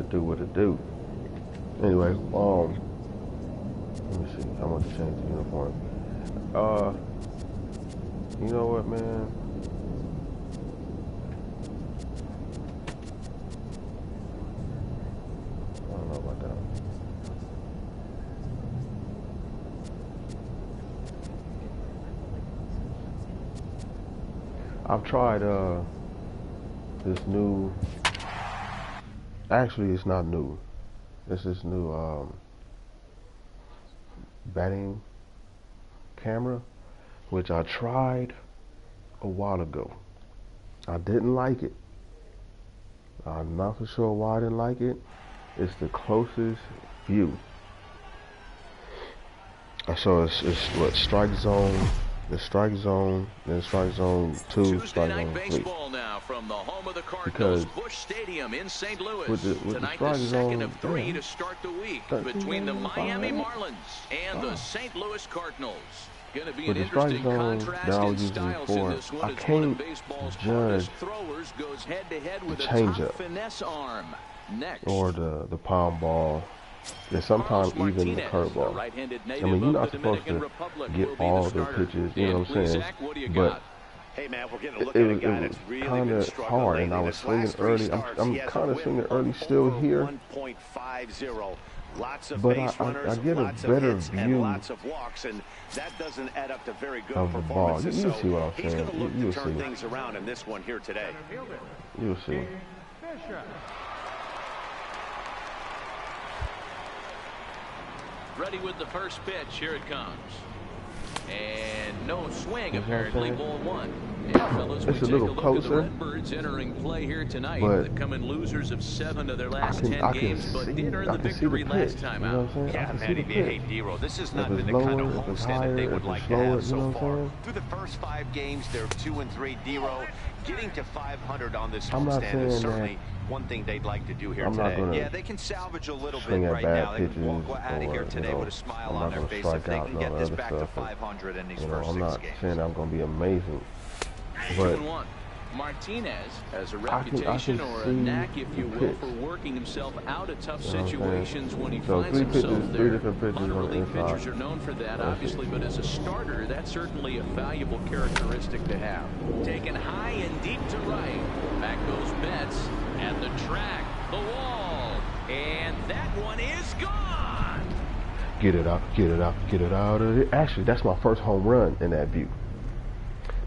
it do what it do. Anyway, let me see. I want to change the uniform. You know what, man? I don't know about that. I've tried this new. Actually, it's not new. It's this new batting camera, which I tried a while ago. I didn't like it. I'm not for sure why I didn't like it. It's the closest view. So it's what, strike zone, the strike zone, then strike zone 2, strike zone 3. Now from the home of the Because Busch Stadium in St. Louis. with the Tonight, strike the second zone, of 3 to start the week between the Miami Marlins and the St. Louis Cardinals. Going to be an interesting contrast in styles in this one. I can't judge throwers goes head to head with the a changeup finesse arm. Next, or the palm ball, and sometimes even the curveball. I mean, you're not supposed to get all the pitches, you know what I'm saying? But hey man, we're getting a look it at a guy was that's really kind been of struggling hard, lately. and I was His swinging last 3 early. starts, I'm he has kind a of swinging whip early of still over here. 1.50. Lots of But base runners, I get a lots better of hits, and view lots of walks, and that doesn't add up to very good of the ball. performances. You'll see what I'm He's going to saying. look You'll to turn see. things around in this one here today. You'll see. ready with the first pitch. Here it comes. And no swing, apparently. ball 1. And fellas, It's a little closer, the Redbirds entering play here tonight. but They've come in losers of 7 of their last 10 games, but did earn the I can see victory the last pitch, time you know out. what I'm saying? Yeah, I can see Matty the B, pitch. hey, D-Roll, this has If not it's been the kind lower, of if it's homestand that they higher, would if like it's to lower, have you know so what I'm far. saying? Through the first 5 games, they're 2-3. D-Roll getting to 500 on this I'm not homestand is saying certainly one thing they'd like to do here I'm not today. gonna Yeah, they can salvage a little bit swing at right bad now. They can pitches, walk out of here or, today you know, with a smile I'm on not their gonna face strike if they out can and get all this that back other to stuff. 500 in these You know, first I'm 6 not games. saying I'm gonna be amazing, but 2-1. Martinez has a I reputation can or a see knack, if you the will, pitch. for working himself out of tough You know what I'm saying? situations when he So finds 3 himself pitches, there. 3 different pitches Minor on the league inside. pitchers are known for that, That's it. obviously, but as a starter, that's certainly a valuable characteristic to have. Taken high and deep to right. Back goes Betts at the track, the wall, and that one is gone. Get it out, get it out, get it out of it. Actually, that's my first home run in that view.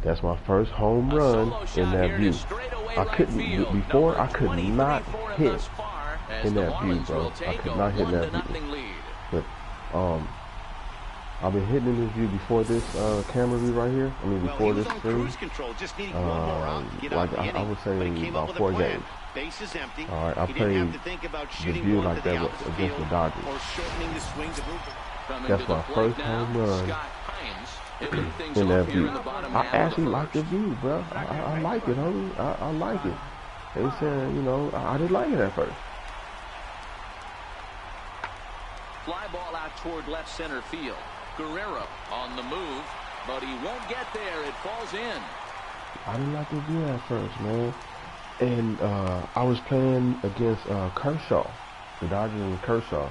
That's my first home run in that view. I couldn't, before I could not hit in that view, bro. I could not hit in that view. But, I've been hitting in this view before this camera view right here. I mean, before this screen. Like I would say about 4 games. All right, I played the view like that against the Dodgers. That's my first home run in that view. I actually like the view, bro. I like it, homie. I like it. They said, you know, I didn't like it at first. Fly ball out toward left center field. Guerrero on the move, but he won't get there. It falls in. I didn't like the view at first, man. And I was playing against Kershaw, the Dodgers and Kershaw,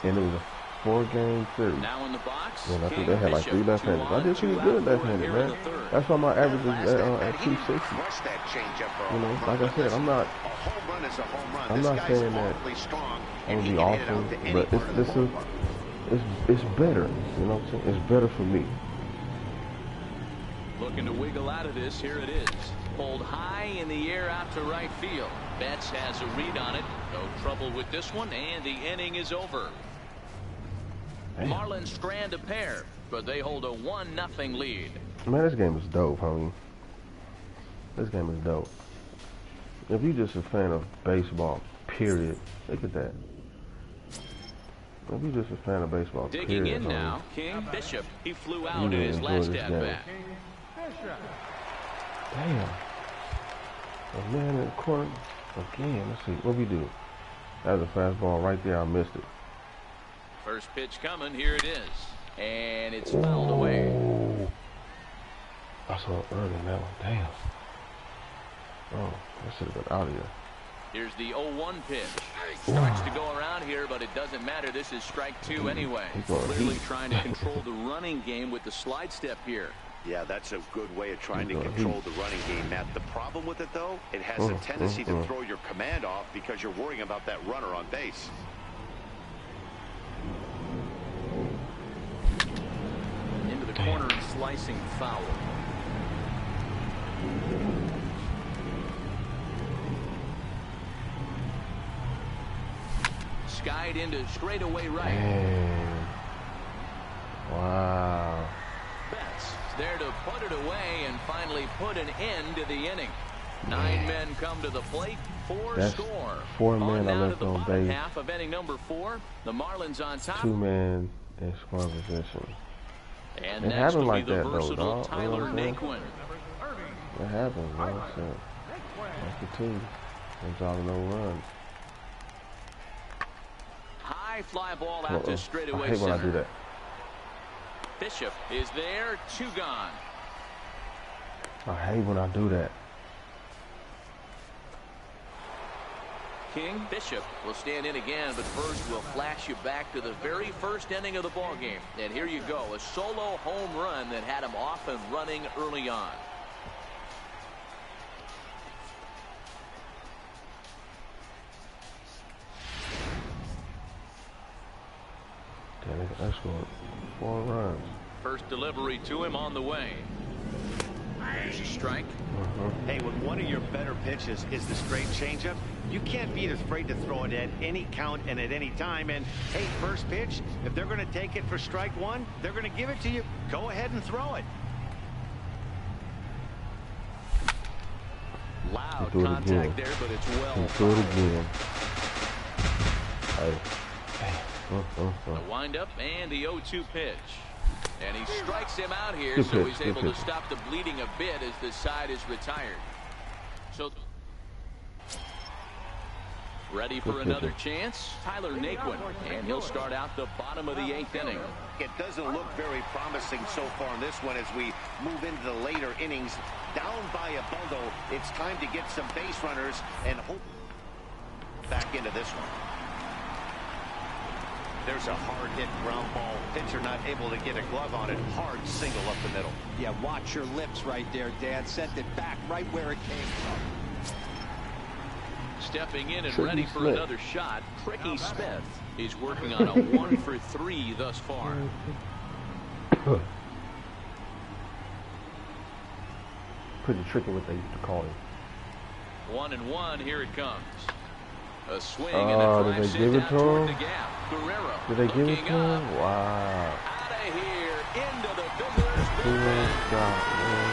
and it was a 4-game series. Now in the box, and I think they had like 3 left-handed. I did pretty good left-handed, man. That's why my average is at 260. You know, like I said, I'm not saying that I'm gonna be awesome, but it's better. You know what I'm saying? It's better for me. Looking to wiggle out of this. Here it is. Pulled high in the air out to right field. Betts has a read on it. No trouble with this one, and the inning is over. Damn. Marlins strand a pair, but they hold a 1-0 lead. Man, this game is dope, homie. This game is dope. If you're just a fan of baseball, period, look at that. If you're just a fan of baseball, digging period, in homie, now, King Bishop. He flew out you in his enjoy last this at game. bat. Damn. A man in the corner again. Let's see what we do. That was a fastball right there. I missed it. First pitch coming. Here it is, and it's fouled away. I saw it early now. Damn. Oh, I should have been out of here. Here's the 0-1 pitch. Starts to go around here, but it doesn't matter. This is strike 2 anyway. Clearly trying to control the running game with the slide step here. Yeah, that's a good way of trying to control the running game, Matt. The problem with it, though, it has a tendency to throw your command off because you're worrying about that runner on base. Into the corner and slicing foul. Skied into straightaway right. Man. Wow. Betts there to put it away and finally put an end to the inning. 9 men come to the plate, 4 score. 4 men are left on base. Half of inning number 4. The Marlins on top. 2 men in scoring position. And it happened like the that though, dog. Tyler Naquin. It happened, bro. That's the team. That's all no run. High fly ball out to straightaway I hate when I center. do that. Bishop is there, 2 gone. I hate when I do that. King, Bishop will stand in again, but first we'll flash you back to the very first inning of the ball game. And here you go, a solo home run that had him off and running early on. I scored 4 runs. First delivery to him on the way. There's a strike. Hey, when one of your better pitches is the straight changeup, you can't be afraid to throw it at any count and at any time. And hey, first pitch, if they're going to take it for strike 1, they're going to give it to you. Go ahead and throw it. Loud contact there, but it's well. Do it again. Hey. The windup and the 0-2 pitch. And he strikes him out here, so he's able to stop the bleeding a bit as the side is retired. So ready for another chance, Tyler Naquin, and he'll start out the bottom of the 8th inning. It doesn't look very promising so far in this one as we move into the later innings. Down by a bundle, it's time to get some base runners and hope back into this one. There's a hard hit ground ball. Pitcher not able to get a glove on it. Hard single up the middle. Yeah, watch your lips right there, Dan. Sent it back right where it came from. Stepping in and ready for another shot, Tricky Smith is working on a 1 for 3 thus far. Pretty tricky what they used to call him. 1-1, here it comes. A swing and a drive did they give it to him? the gap. Guerrero Did they give it to him? Out Wow. of here, into the Fiddler's Who bullpen. got, man?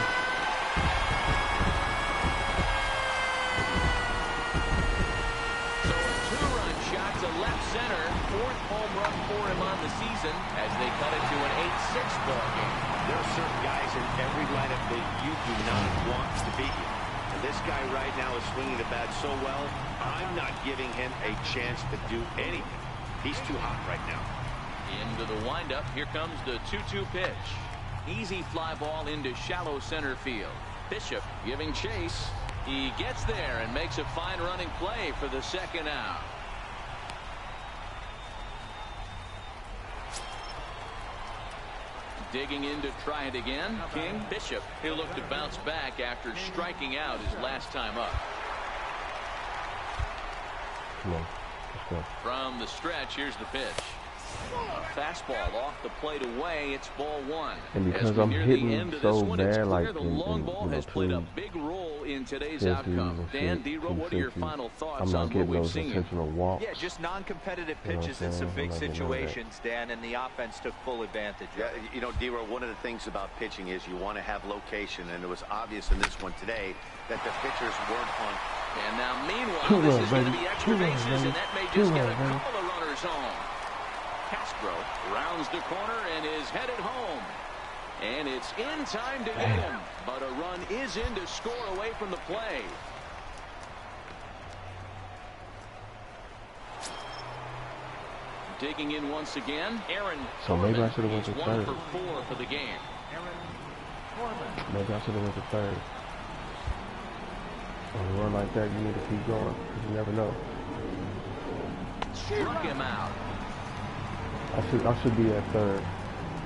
So a 2-run shot to left center. 4th home run for him on the season as they cut it to an 8-6 ball game. There are certain guys in every lineup that you do not want to beat you. And this guy right now is swinging the bat so well, I'm not giving him a chance to do anything. He's too hot right now. Into the windup. Here comes the 2-2 pitch. Easy fly ball into shallow center field. Bishop giving chase. He gets there and makes a fine running play for the 2nd out. Digging in to try it again. King. Bishop, he'll look to bounce back after striking out his last time up. Come on. Let's go. From the stretch, here's the pitch. A fastball off the plate away. It's ball 1. And because I'm hitting so bad, like the long ball has played a big role in today's outcome. Dan, D-Row, what are your final thoughts on what we've seen? Yeah, just non-competitive pitches in some big situations, Dan, and the offense took full advantage. Yeah, you know, D-Row, one of the things about pitching is you want to have location, and it was obvious in this one today that the pitchers weren't on. And now, meanwhile, this is going to be extra bases, and that may just get a couple of runners home. Castro rounds the corner and is headed home. And it's in time to get him. But a run is in to score away from the play. Digging in once again, Aaron. So maybe I should have went to 1 third. for 4 for the game. Maybe I should have went to 3rd. On a run like that, you need to keep going, because you never know. Struck him out. I should be at third.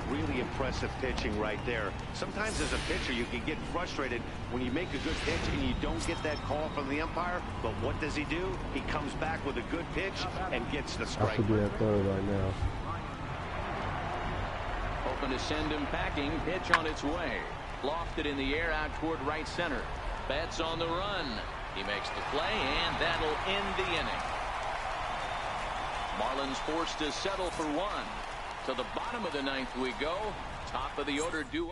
Really impressive pitching right there. Sometimes as a pitcher, you can get frustrated when you make a good pitch and you don't get that call from the umpire. But what does he do? He comes back with a good pitch and gets the strike. I should be at third right now. Hoping to send him packing. Pitch on its way. Lofted in the air out toward right center. Betts on the run. He makes the play, and that'll end the inning. Marlins forced to settle for one. To the bottom of the ninth we go. Top of the order duo.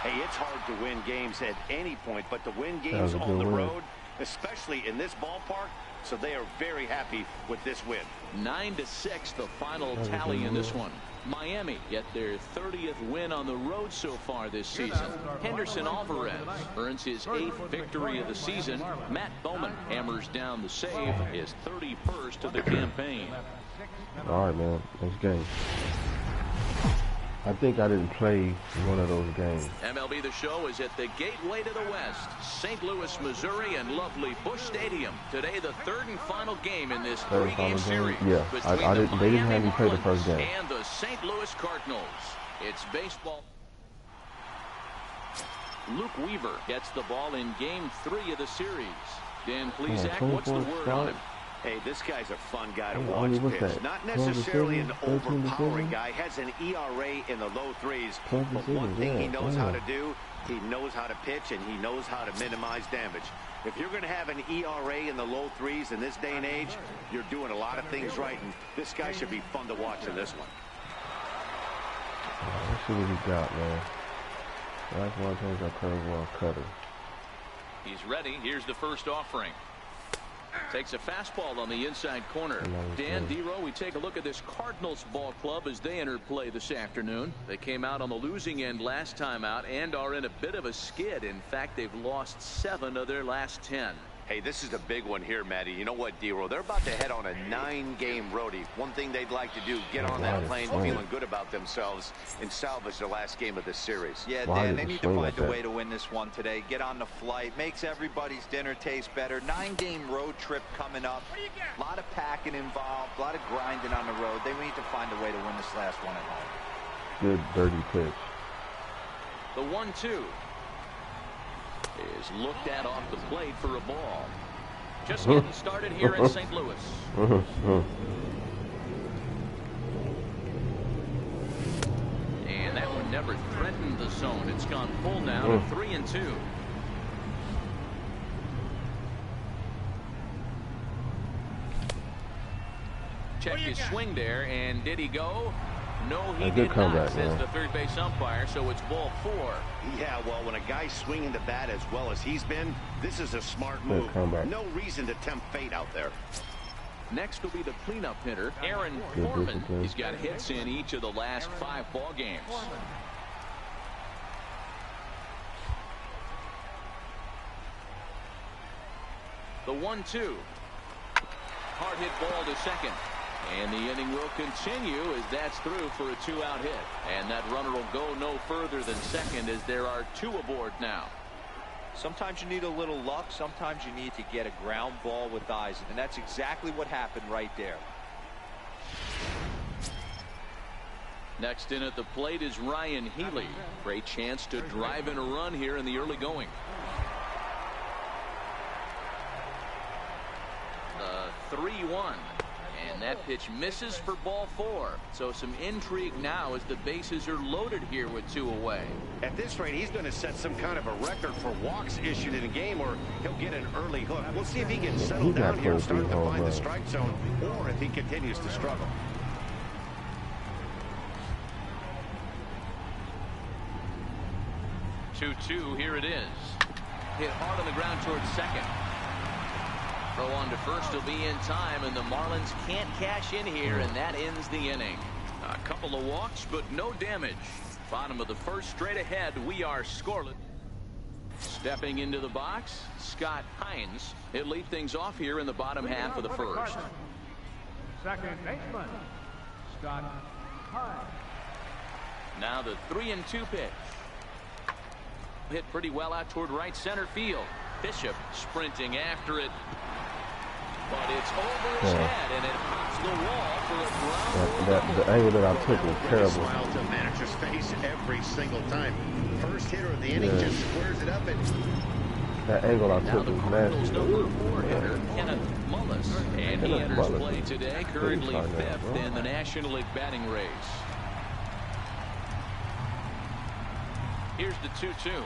Hey, it's hard to win games at any point, but to win games on the road, especially in this ballpark, so they are very happy with this win. 9-6 the final tally in this one. Miami get their 30th win on the road so far this season. Henderson Alvarez earns his 8th victory of the season. Matt Bowman hammers down the save, his 31st of the campaign. All right, man. Next game. I think I didn't play one of those games. MLB The Show is at the gateway to the West, St. Louis, Missouri, and lovely Busch Stadium. Today, the third and final game in this three-game series. Yeah, they didn't have me play the first game. And the St. Louis Cardinals. It's baseball. Luke Weaver gets the ball in Game 3 of the series. Dan Plesac, what's the word on him? Hey, this guy's a fun guy to watch pitch. Not necessarily an overpowering guy. Has an ERA in the low threes. But one thing he knows how to do, he knows how to pitch, and he knows how to minimize damage. If you're going to have an ERA in the low threes in this day and age, you're doing a lot of things right, and this guy should be fun to watch in this one. Let's see what he got, man. That's one thing I curveball cutter. He's ready. Here's the first offering. Takes a fastball on the inside corner. Dan Dero, we take a look at this Cardinals ball club as they enter play this afternoon. They came out on the losing end last time out and are in a bit of a skid. In fact, they've lost 7 of their last 10. Hey, this is a big one here, Matty. You know what, Dero? They're about to head on a 9-game roadie. One thing they'd like to do, get on that plane feeling good about themselves and salvage the last game of this series. Yeah, Dan, they need to find a way to win this one today. Get on the flight. Makes everybody's dinner taste better. 9-game road trip coming up. A lot of packing involved. A lot of grinding on the road. They need to find a way to win this last one at home. Good dirty pitch. The 1-2. Is looked at off the plate for a ball. Just getting started here in St. Louis. And that one never threatened the zone. It's gone full now to 3-2. Check his swing there, and did he go? No, he did not, says the third base umpire, so it's ball 4. Yeah, well, when a guy's swinging the bat as well as he's been, this is a smart move. No reason to tempt fate out there. Next will be the cleanup hitter, Aaron Foreman. He's got hits in each of the last 5 ball games. The 1-2. Hard hit ball to second. And the inning will continue as that's through for a 2-out hit. And that runner will go no further than second as there are 2 aboard now. Sometimes you need a little luck. Sometimes you need to get a ground ball with eyes. And that's exactly what happened right there. Next in at the plate is Ryan Healy. Great chance to drive in a run here in the early going. The 3-1. And that pitch misses for ball 4. So some intrigue now as the bases are loaded here with 2 away. At this rate, he's going to set some kind of a record for walks issued in a game, or he'll get an early hook. We'll see if he can settle down here and start to find the strike zone, or if he continues to struggle. Two, here it is. Hit hard on the ground towards second. Throw on to first will be in time, and the Marlins can't cash in here, and that ends the inning. A couple of walks, but no damage. Bottom of the first, straight ahead, we are scoreless. Stepping into the box, Scott Hines. He'll lead things off here in the bottom half of the first. Second baseman, Scott Hines. Now the 3-2 pitch. hit pretty well out toward right center field. Bishop sprinting after it. But it's over his head, and it pops the wall for a ground. The angle that I took was terrible. Smile to manager's face every single time. First hitter of the inning just squares it up. That angle I took was nasty. Number 4 hitter, Kenneth Mullis. And he enters play today, currently 5th in the National League batting race. Here's the 2-2.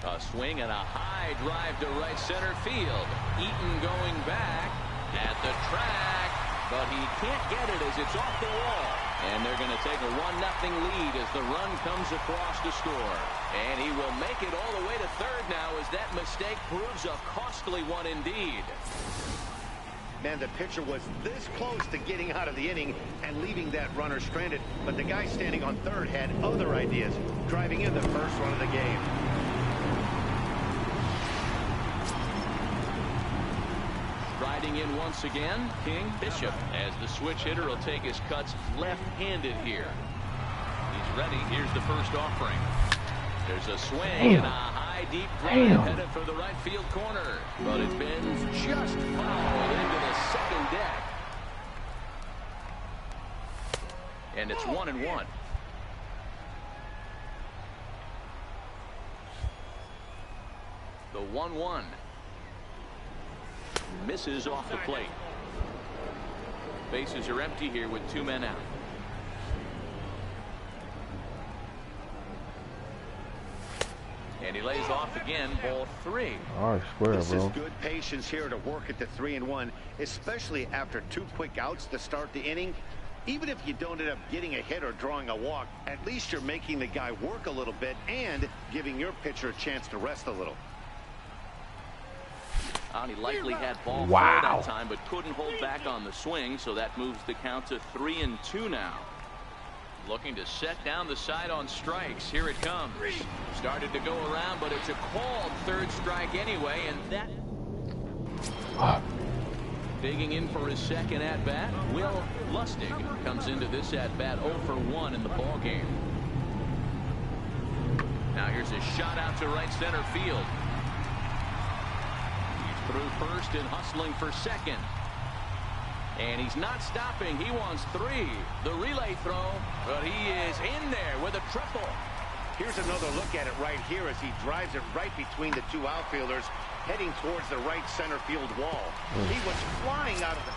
A swing and a high drive to right center field. Eaton going back at the track, but he can't get it as it's off the wall. And they're going to take a 1-0 lead as the run comes across to score. And he will make it all the way to third now as that mistake proves a costly one indeed. Man, the pitcher was this close to getting out of the inning and leaving that runner stranded. But the guy standing on third had other ideas, driving in the first run of the game. Riding in once again, King Bishop, as the switch hitter will take his cuts left-handed here. He's ready. Here's the first offering. There's a swing and a high deep drive headed for the right field corner, but it bends just foul into the second deck. And it's 1-1. The 1-1. Misses off the plate. Bases are empty here with 2 men out. And he lays off again, ball 3. All right, square, this bro. Is good patience here to work at the 3-1, especially after 2 quick outs to start the inning. Even if you don't end up getting a hit or drawing a walk, at least you're making the guy work a little bit and giving your pitcher a chance to rest a little. He likely had ball 4 that time, but couldn't hold back on the swing, so that moves the count to 3-2 now. Looking to set down the side on strikes. Here it comes. Started to go around, but it's a called third strike anyway, and that... Digging in for his second at-bat, Will Lustig comes into this at-bat 0 for 1 in the ballgame. Now here's a shot out to right center field. Through first and hustling for second. And he's not stopping. He wants 3. The relay throw, but he is in there with a triple. Here's another look at it right here as he drives it right between the 2 outfielders, heading towards the right center field wall. He was flying out of the...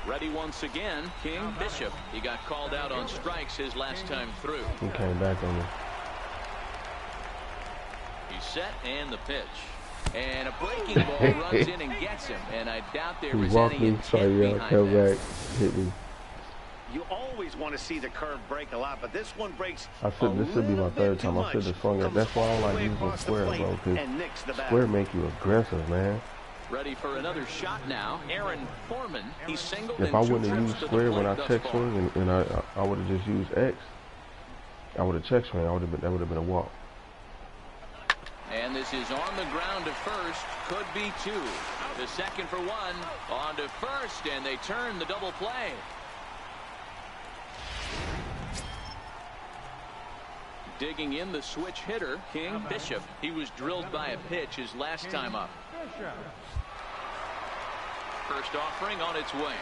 Ready once again, King Bishop. He got called out on strikes his last time through. He came back on me. He's set and the pitch. And a breaking ball runs in and gets him. And I doubt there was any intent behind that. Hit me. You always want to see the curve break a lot, but this one breaks. I said this should be my 3rd time. I should have swung it. That's why I don't like using square, bro. Because square make you aggressive, man. Ready for another shot now. Aaron Foreman. He singled. If I wouldn't have used square when I check swing and I would have just used X, I would have check swing. That would have been a walk. And this is on the ground to first. Could be 2. The second for 1. On to first, and they turn the double play. Digging in the switch hitter, King Bishop. He was drilled by a pitch his last time up. First offering on its way.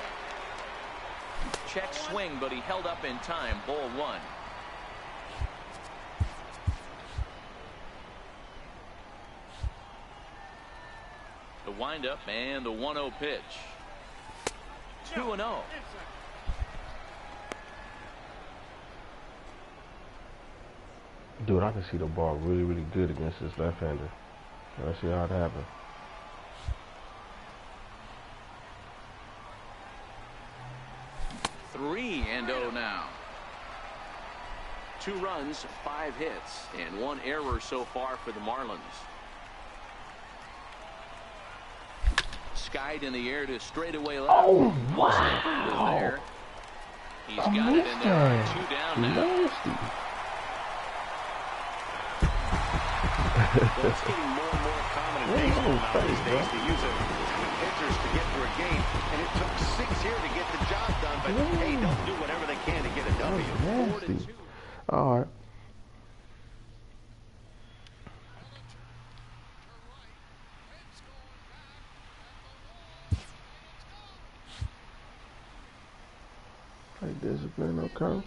Check swing, but he held up in time. Ball 1. The windup and the 1-0 pitch. 2-0. Dude, I can see the ball really, really good against this left-hander. Let's see how it happens. Three and 0 now. 2 runs, 5 hits, and 1 error so far for the Marlins. Skied in the air to straightaway left. Oh, wow. There. He's got it in there. 2 down now. Nasty. Well, it's getting more and more common in baseball now these days to use it with pitchers to get through a game, and it took 6 here to get the job done, but hey, don't do whatever they can to get a W. Nasty. All right. Like discipline, okay.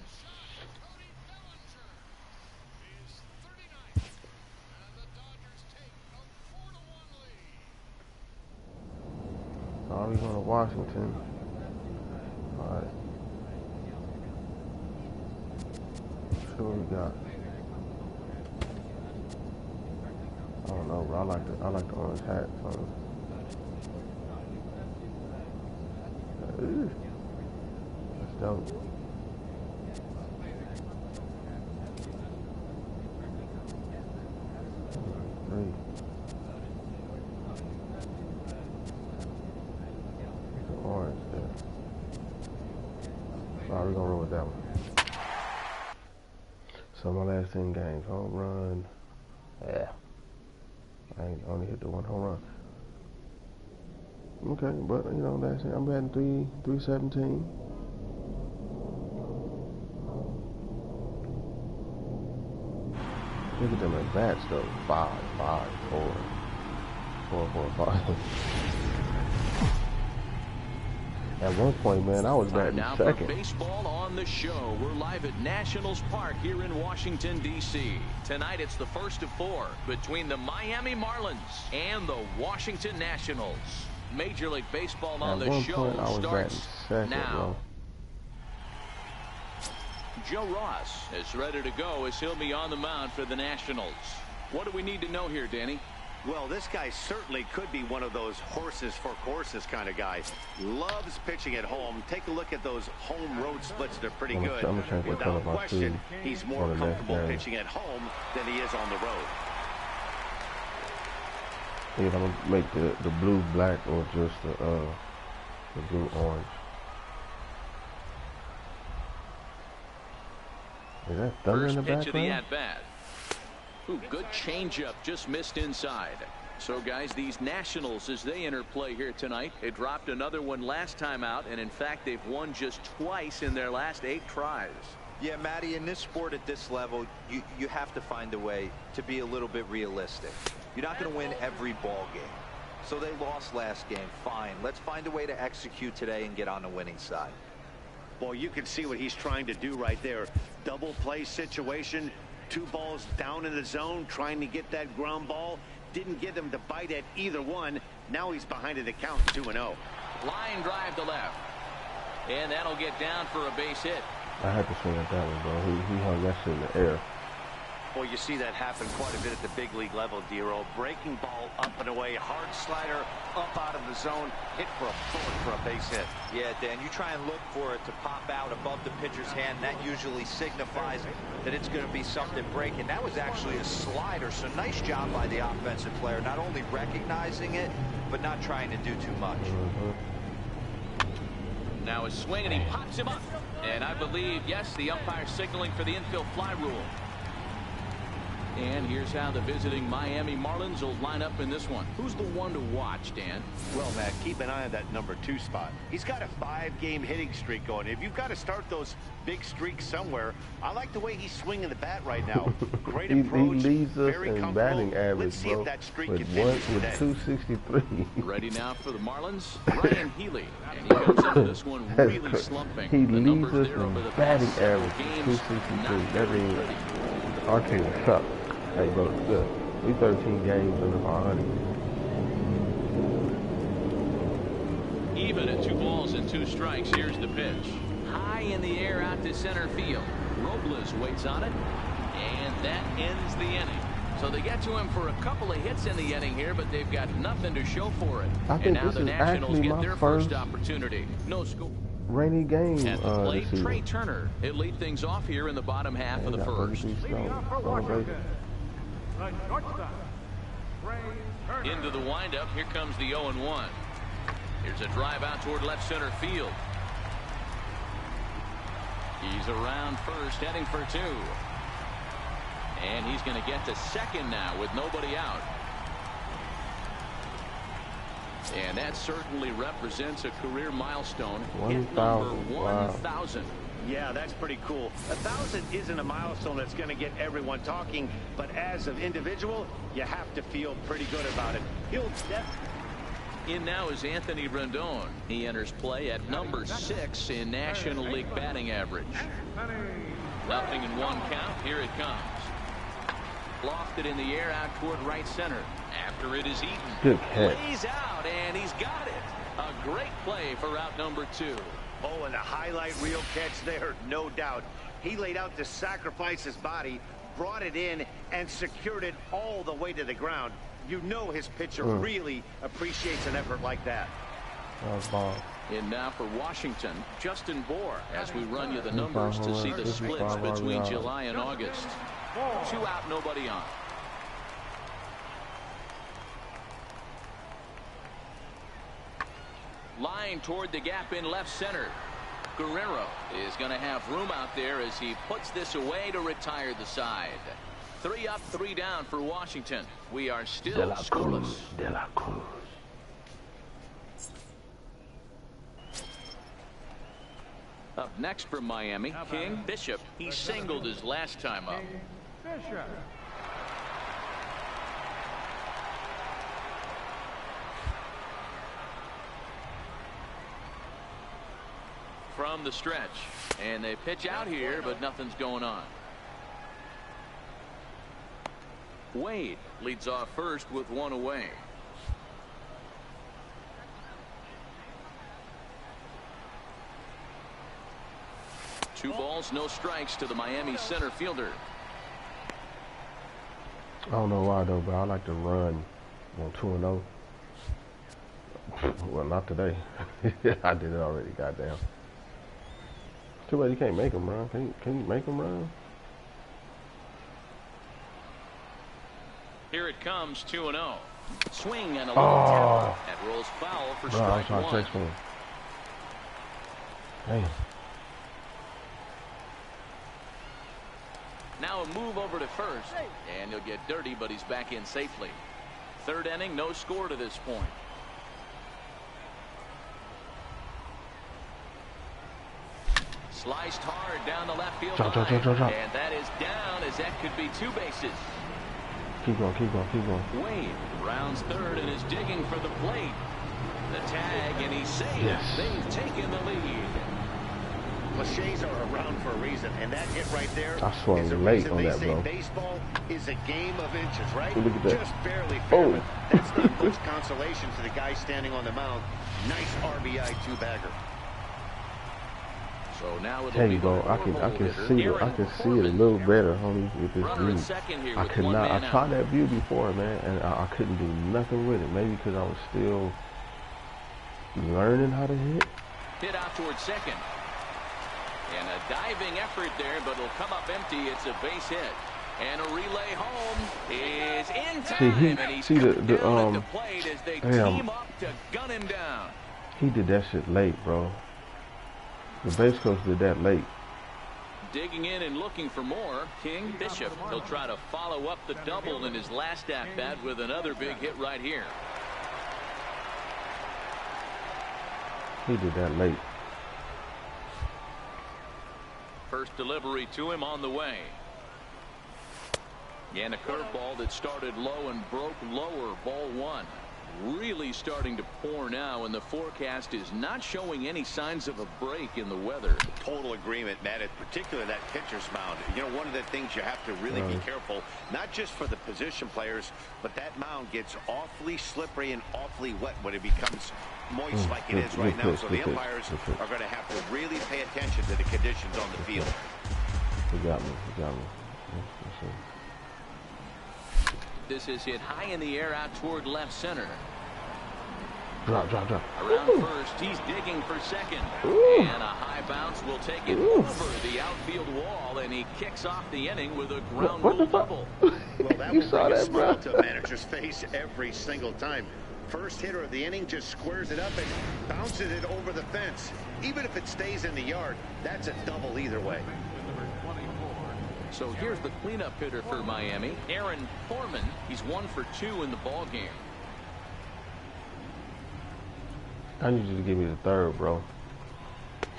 Oh, he's going to Washington. All right. Let's see what we got. I don't know, but I like the orange hat. So. That's dope. Three. The orange there. Alright, we're gonna roll with that one. So my last 10 games, home run. Yeah. I ain't only hit the one home run. Okay, but you know, last year I'm batting 317. Look at them at bats though. 5, 5, 4, 4, 4, 5. At one point, man, I was batting now second. For baseball on the show, we're live at Nationals Park here in Washington, D.C. Tonight, it's the first of 4 between the Miami Marlins and the Washington Nationals. Major League Baseball on the show starts now. Joe Ross is ready to go as he'll be on the mound for the Nationals. What do we need to know here, Danny? Well, this guy certainly could be one of those horses for courses kind of guy. Loves pitching at home. Take a look at those home-road splits. They're pretty good. Without question, he's more comfortable pitching at home than he is on the road. Yeah, I'm going to make the blue black or just the blue orange. Is that thunder in the background? First pitch of the at-bat. Ooh, good changeup, just missed inside. So, guys, these Nationals, as they enter play here tonight, they dropped another one last time out, and in fact, they've won just twice in their last 8 tries. Yeah, Matty, in this sport at this level, you have to find a way to be a little bit realistic. You're not going to win every ball game. So they lost last game. Fine. Let's find a way to execute today and get on the winning side. Well, you can see what he's trying to do right there. Double play situation. 2 balls down in the zone, trying to get that ground ball. Didn't get him to bite at either one. Now he's behind in the count, 2-0. Line drive to left. And that'll get down for a base hit. I had to swing at that one, bro. He hung that shit in the air. Well, you see that happen quite a bit at the big league level, Dero. Breaking ball up and away, hard slider up out of the zone, hit for a forward for a base hit. Yeah, Dan, you try and look for it to pop out above the pitcher's hand. That usually signifies that it's going to be something breaking. That was actually a slider, so nice job by the offensive player, not only recognizing it, but not trying to do too much. Now a swing, and he pops him up. And I believe, yes, the umpire signaling for the infield fly rule. And here's how the visiting Miami Marlins will line up in this one. Who's the one to watch, Dan? Well, Matt, keep an eye on that number 2 spot. He's got a 5-game hitting streak going. If you've got to start those big streaks somewhere, I like the way he's swinging the bat right now. Great approach. He leads us very in batting average, Let's see if that streak with 263. Ready now for the Marlins, Ryan Healy. And he comes into this one really slumping. He leads us in batting average, 263. That means our team sucks. Hey, bro, it's good. We 13 games under 500. Even at 2 balls and 2 strikes, here's the pitch. High in the air out to center field. Robles waits on it, and that ends the inning. So they get to him for a couple of hits in the inning here, but they've got nothing to show for it. And now the Nationals get their first opportunity. No score. Rainy game. At the plate, Trey Turner. He'll lead things off here in the bottom half of the first. Into the windup. Here comes the 0-1. Here's a drive out toward left center field. He's around first, heading for 2. And he's going to get to second now with nobody out. And that certainly represents a career milestone. Hit number 1,000. Yeah, that's pretty cool. 1,000 isn't a milestone that's going to get everyone talking, but as an individual, you have to feel pretty good about it. In now is Anthony Rendon. He enters play at number 6 in National League batting average. 0-1 count. Here it comes. Lofted in the air out toward right center. After it is eaten. Good catch. Lays out, and he's got it. A great play for out number 2. Oh, and a highlight reel catch there, no doubt. He laid out to sacrifice his body, brought it in, and secured it all the way to the ground. You know his pitcher really appreciates an effort like that. And now for Washington, Justin Bohr, as we run you the numbers to see the splits between July and August. 2 out, nobody on. Line toward the gap in left center. Guerrero is going to have room out there as he puts this away to retire the side. 3 up, 3 down for Washington. We are still scoreless. De La Cruz. Up next from Miami, King Bishop. He singled his last time up. Bishop. From the stretch, and they pitch out here, but nothing's going on. Wade leads off first with 1 away. Two balls, no strikes to the Miami center fielder. I don't know why though, but I like to run on 2-0. Well, not today. I did it already. Goddamn. Too bad you can't make them run. Can you make them run? Here it comes, 2-0. Swing and a little tap. That rolls foul for strike 1. Damn. Now a move over to first, and he'll get dirty, but he's back in safely. 3rd inning, no score to this point. Sliced hard down the left field line. Drop. And that is down, as that could be 2 bases. Keep going. Wade rounds 3rd and is digging for the plate. The tag, and he's safe. Yes. They've taken the lead. Cliches are around for a reason, and that hit right there I swung is the late reason on they that, say bro. baseball is a game of inches, right? Look at that. Just barely fair. Oh. But that's not much consolation to the guy standing on the mound. Nice RBI 2-bagger. So now Tell you, bro, I can see it a little better, homie, with this view. I could not. I tried that view before, man, and I couldn't do nothing with it. Maybe because I was still learning how to hit. Hit out towards second. And a diving effort there, but it'll come up empty. It's a base hit. And a relay home is in time. And he's down at the plate as they team up to gun him down. He did that shit late, bro. The base coach did that late. Digging in and looking for more, King Bishop. He'll try to follow up the double in his last at-bat with another big hit right here. He did that late. First delivery to him on the way. And a curveball that started low and broke lower, ball 1. Really starting to pour now, and the forecast is not showing any signs of a break in the weather. Total agreement, Matt, particularly that pitcher's mound. You know, one of the things you have to really be careful, not just for the position players, but that mound gets awfully slippery and awfully wet when it becomes moist like it is right now. So the umpires are going to have to really pay attention to the conditions on the field. He got me. This is hit high in the air out toward left center. Drop. Around first, he's digging for second. And a high bounce will take it over the outfield wall, and he kicks off the inning with a ground rule double. Well, that You will saw bring a that, smile bro? to a manager's face every single time. First hitter of the inning just squares it up and bounces it over the fence. Even if it stays in the yard, that's a double either way. So here's the cleanup hitter for Miami, Aaron Foreman. He's 1 for 2 in the ball game. I need you to give me the 3rd, bro.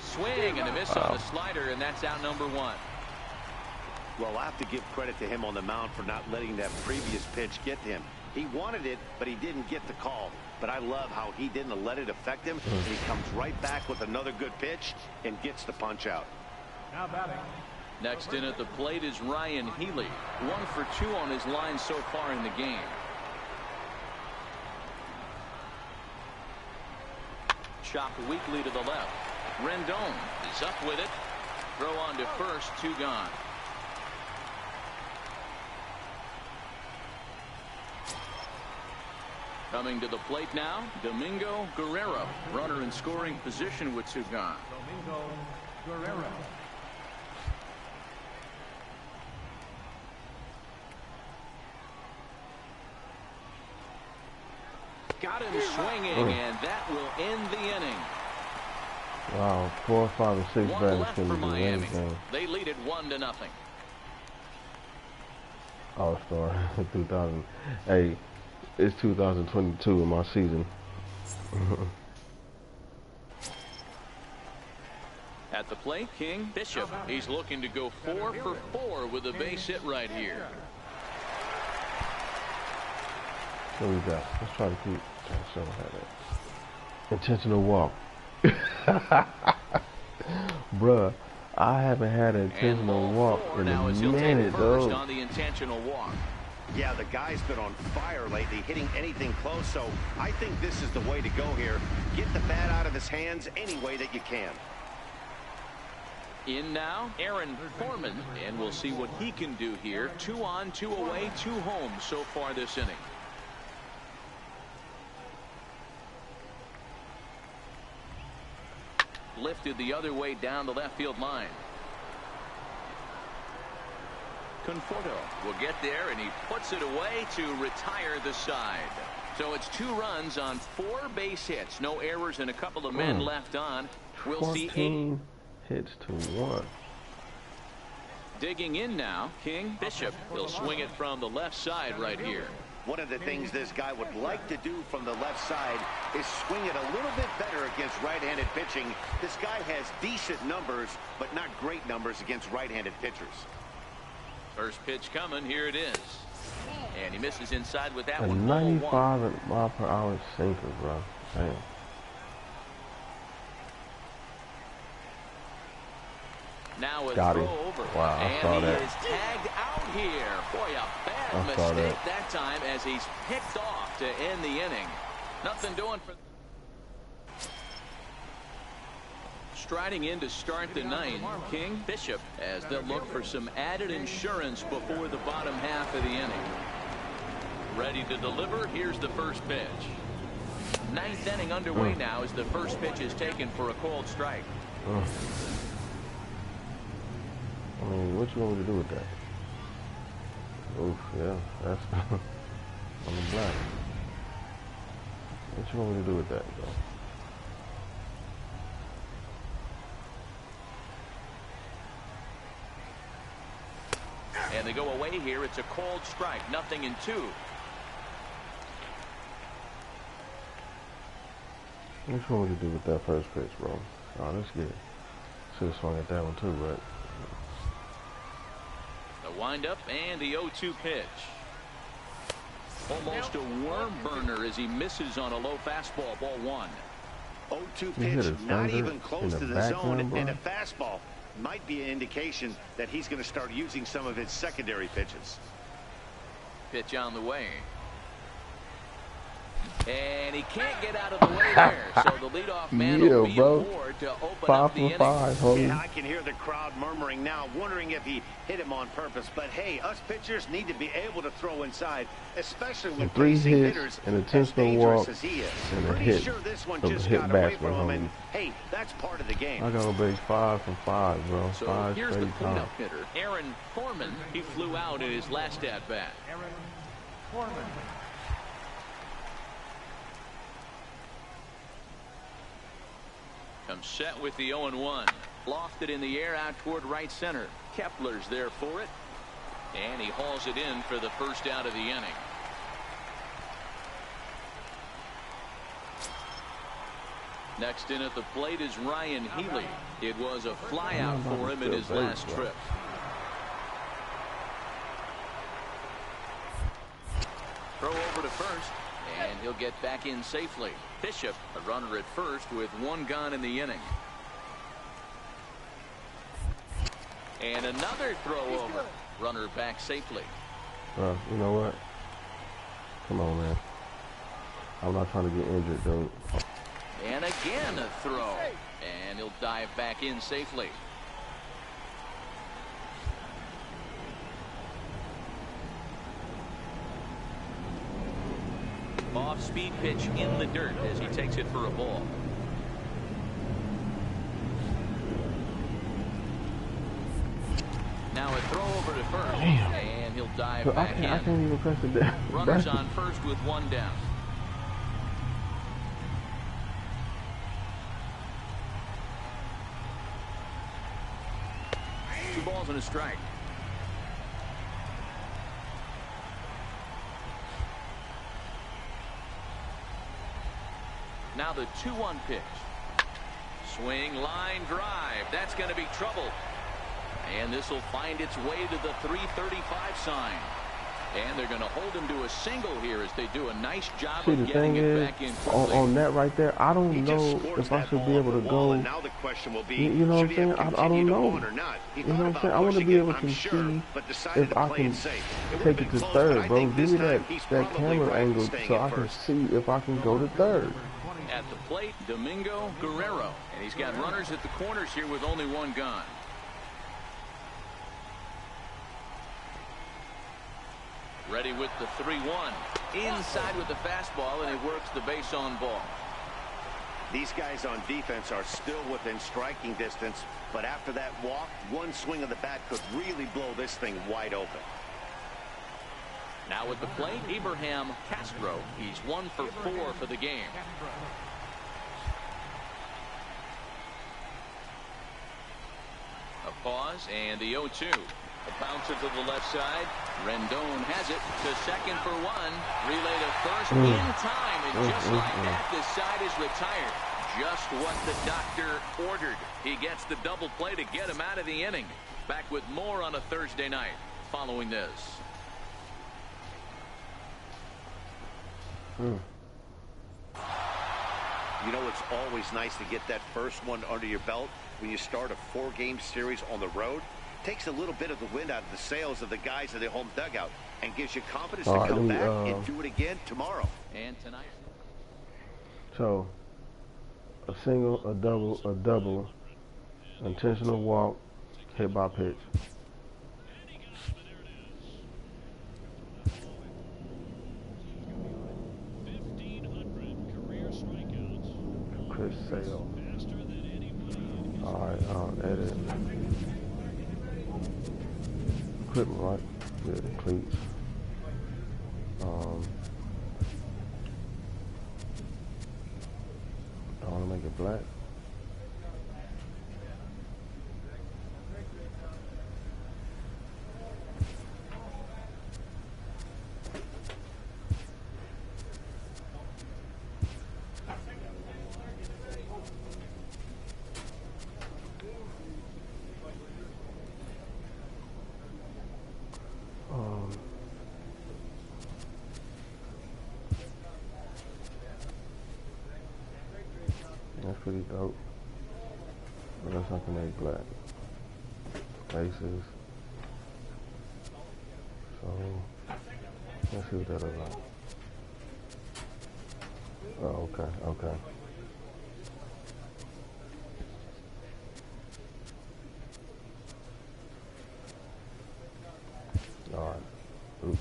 Swing and a miss on the slider, and that's out number 1. Well, I have to give credit to him on the mound for not letting that previous pitch get to him. He wanted it, but he didn't get the call. But I love how he didn't let it affect him. And he comes right back with another good pitch and gets the punch out. Now batting. Next in at the plate is Ryan Healy. 1 for 2 on his line so far in the game. Chopped weakly to the left. Rendon is up with it. Throw on to first, 2 gone. Coming to the plate now, Domingo Guerrero. Runner in scoring position with 2 gone. Domingo Guerrero. Got him swinging, and that will end the inning. Wow, 4, 5, and 6 One batters left can for do Miami. anything. They lead it 1-0. All-Star 2000. Hey, it's 2022 in my season. At the plate, King Bishop. He's looking to go 4 for 4 with a base hit right here. What we got? Let's try to keep. So have that intentional walk. Bruh, I haven't had an intentional walk in a minute, though. On the intentional walk. Yeah, the guy's been on fire lately, hitting anything close. So I think this is the way to go here. Get the bat out of his hands any way that you can. In now, Aaron Foreman, and we'll see what he can do here. 2 on, 2 away, 2 home so far this inning. Lifted the other way down the left field line. Conforto will get there, and he puts it away to retire the side. So it's 2 runs on 4 base hits. No errors and a couple of men left on. We'll see 14 hits to 1. Digging in now, King Bishop. He'll swing it from the left side right here. One of the things this guy would like to do from the left side is swing it a little bit better against right-handed pitching. This guy has decent numbers, but not great numbers against right-handed pitchers. First pitch coming. Here it is. And he misses inside with that A one. 95 mile per hour sinker, bro. Damn. Now a Got throw him. over. Wow, I and saw he that. is tagged out here. Boy, a bad I saw mistake that time as he's picked off to end the inning. Nothing doing for... Striding in to start the 9th, King Bishop, as they'll look for some added insurance before the bottom half of the inning. Ready to deliver. Here's the first pitch. 9th inning underway now as the first pitch is taken for a called strike. I mean, what you want me to do with that? Oof, yeah, that's on the black. What you want me to do with that, though? And they go away here. It's a called strike. 0-2. What you want me to do with that first pitch, bro? Oh, that's good. Should have swung at that one, too, but... The windup and the 0-2 pitch. Almost a worm burner as he misses on a low fastball. Ball 1. 0-2 pitch, not even close to the zone, and a fastball might be an indication that he's going to start using some of his secondary pitches. Pitch on the way. And he can't get out of the way there. So the leadoff man will be aboard to open up the inning. 5 for 5, Yeah, I can hear the crowd murmuring now, wondering if he hit him on purpose. But hey, us pitchers need to be able to throw inside, especially when 3 facing hits, hitters an as intentional dangerous walk, as he is. and a Pretty hit sure this one of just hit got away batsman from him, and home. hey, that's part of the game. I got on base 5 from 5, bro. So 5 here's the straight cleanup times. hitter, Aaron Foreman. He flew out in his last at bat. Aaron Foreman. Comes set with the 0-1. Lofted in the air out toward right center. Kepler's there for it. And he hauls it in for the first out of the inning. Next in at the plate is Ryan Healy. It was a flyout for him in his last trip. Throw over to first, and he'll get back in safely. Bishop, a runner at first with one gone in the inning. And another throw over. Runner back safely. You know what? Come on, man. I'm not trying to get injured, dude. And again a throw. And he'll dive back in safely. Off-speed pitch in the dirt as he takes it for a ball. Now a throw over to first. Damn. And he'll dive back in. I can't even press it down. Runners on first with one down. Two balls and a strike. Now the 2-1 pitch. Swing, line, drive. That's going to be trouble. And this will find its way to the 335 sign. And they're going to hold him to a single here as they do a nice job of getting it back in quickly. On that right there, I don't know if I should be able to go. Now the question will be, you know what I'm saying? I don't know. You know what I'm saying? I want to be able to see if I can take it to third, bro. Give me that camera angle so I can see if I can go to third. At the plate, Domingo Guerrero. And he's got runners at the corners here with only one gone. Ready with the 3-1. Inside with the fastball, and it works the base on ball. These guys on defense are still within striking distance, but after that walk, one swing of the bat could really blow this thing wide open. Now at the plate, Abraham Castro. He's 1 for 4 for the game. A pause, and the 0-2. A bouncer to the left side. Rendon has it to second for 1. Relay to first in time, and just like that, the side is retired. Just what the doctor ordered. He gets the double play to get him out of the inning. Back with more on a Thursday night following this. You know, it's always nice to get that first one under your belt when you start a 4-game series on the road. Takes a little bit of the wind out of the sails of the guys in their home dugout and gives you confidence to come back and do it again tomorrow. And tonight. So, a single, a double, intentional walk, hit by pitch. Chris Sale. Alright, edit. Equipment, right? Yeah, the cleats. I want to make it black. That's pretty dope. But that's not gonna make black. Faces. So let's see what that looks like. Oh, okay. Alright. Oops.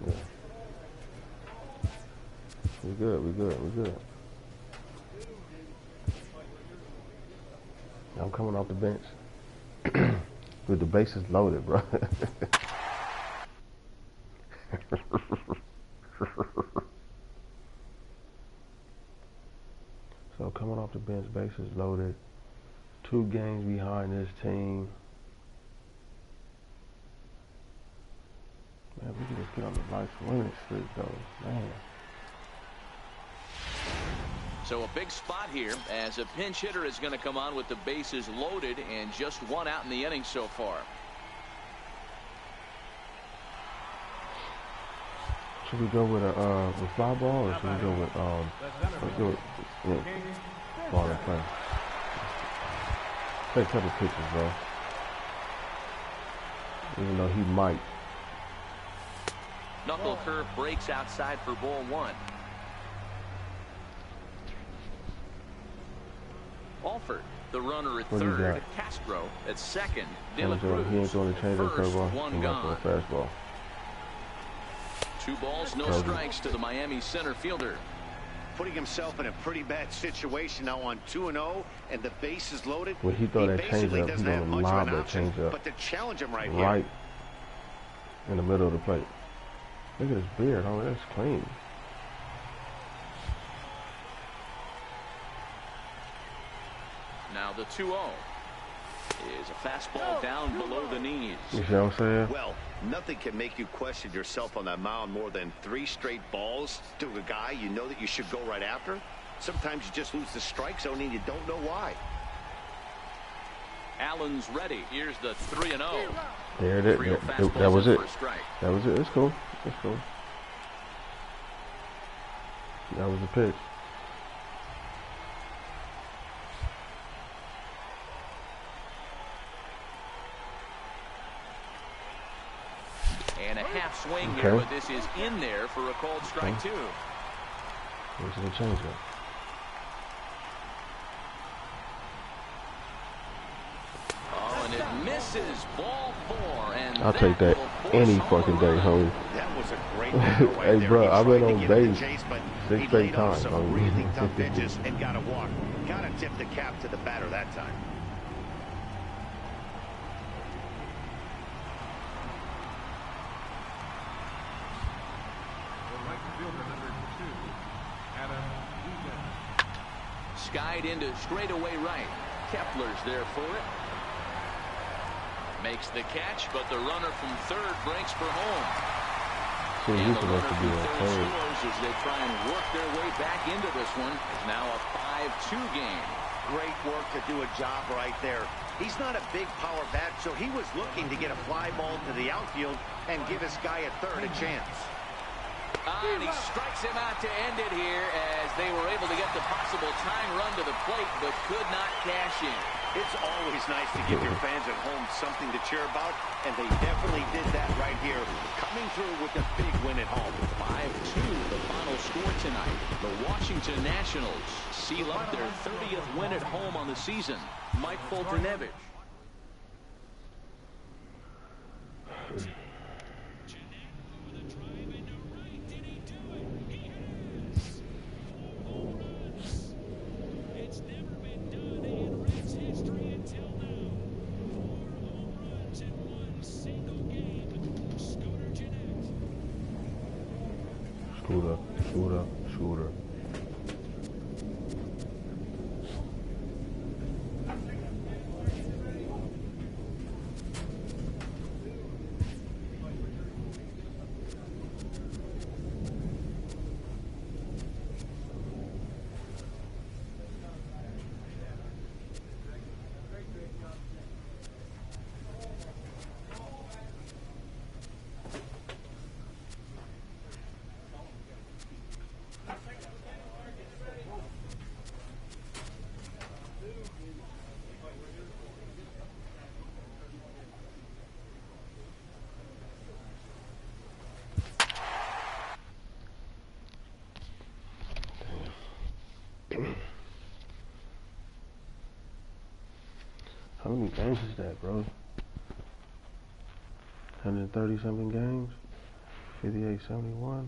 Yeah. We good. I'm coming off the bench with the bases loaded, bro. So coming off the bench, bases loaded, 2 games behind this team. Man, we can just get on the nice winning streak, though, man. So a big spot here as a pinch hitter is going to come on with the bases loaded and just 1 out in the inning so far. Should we go with a with fly ball, or should we go with let's go with ball and play? Take a couple pictures, bro. Even though he might. Knuckle curve breaks outside for ball one. Alford, the runner at third. Castro at second. He ain't going to change that curveball. One gone. Fastball. 2 balls, no strikes to the Miami center fielder. Putting himself in a pretty bad situation now on 2-0, and the base is loaded. When he throw that changeup, he's going to lob that changeup but to challenge him right in the middle of the plate. Look at his beard. Oh, that's clean. Now the 2-0 is a fastball down below the knees. You see what I'm saying? Well, nothing can make you question yourself on that mound more than 3 straight balls to a guy you know that you should go right after. Sometimes you just lose the strike zone and you don't know why. Allen's ready. Here's the 3-0. There it is. That was it. That was it. It's cool. It's cool. That was the pitch. And a half swing here, but this is in there for a called strike 2. Where's the changeup? Oh, and it misses. Ball 4. And I'll take that any fucking day, homie. That was a great right hey, there. bro, I've been on base chase, 6 straight times. Some really tough pitches and got a walk. Got to tip the cap to the batter that time. Skied into straightaway right. Kepler's there for it. Makes the catch, but the runner from third breaks for home. So and he's the runner supposed to from be third scores as they try and work their way back into this one. It's now a 5-2 game. Great work to do a job right there. He's not a big power bat, so he was looking to get a fly ball to the outfield and give his guy at third a chance. And he strikes him out to end it here as they were able to get the possible tying run to the plate but could not cash in. It's always nice to give your fans at home something to cheer about, and they definitely did that right here, coming through with a big win at home. 5-2 the final score tonight. The Washington Nationals seal up their 30th win at home on the season. Mike Foltynewicz. Shooter. How many games is that, bro? 130 something games? 58-71?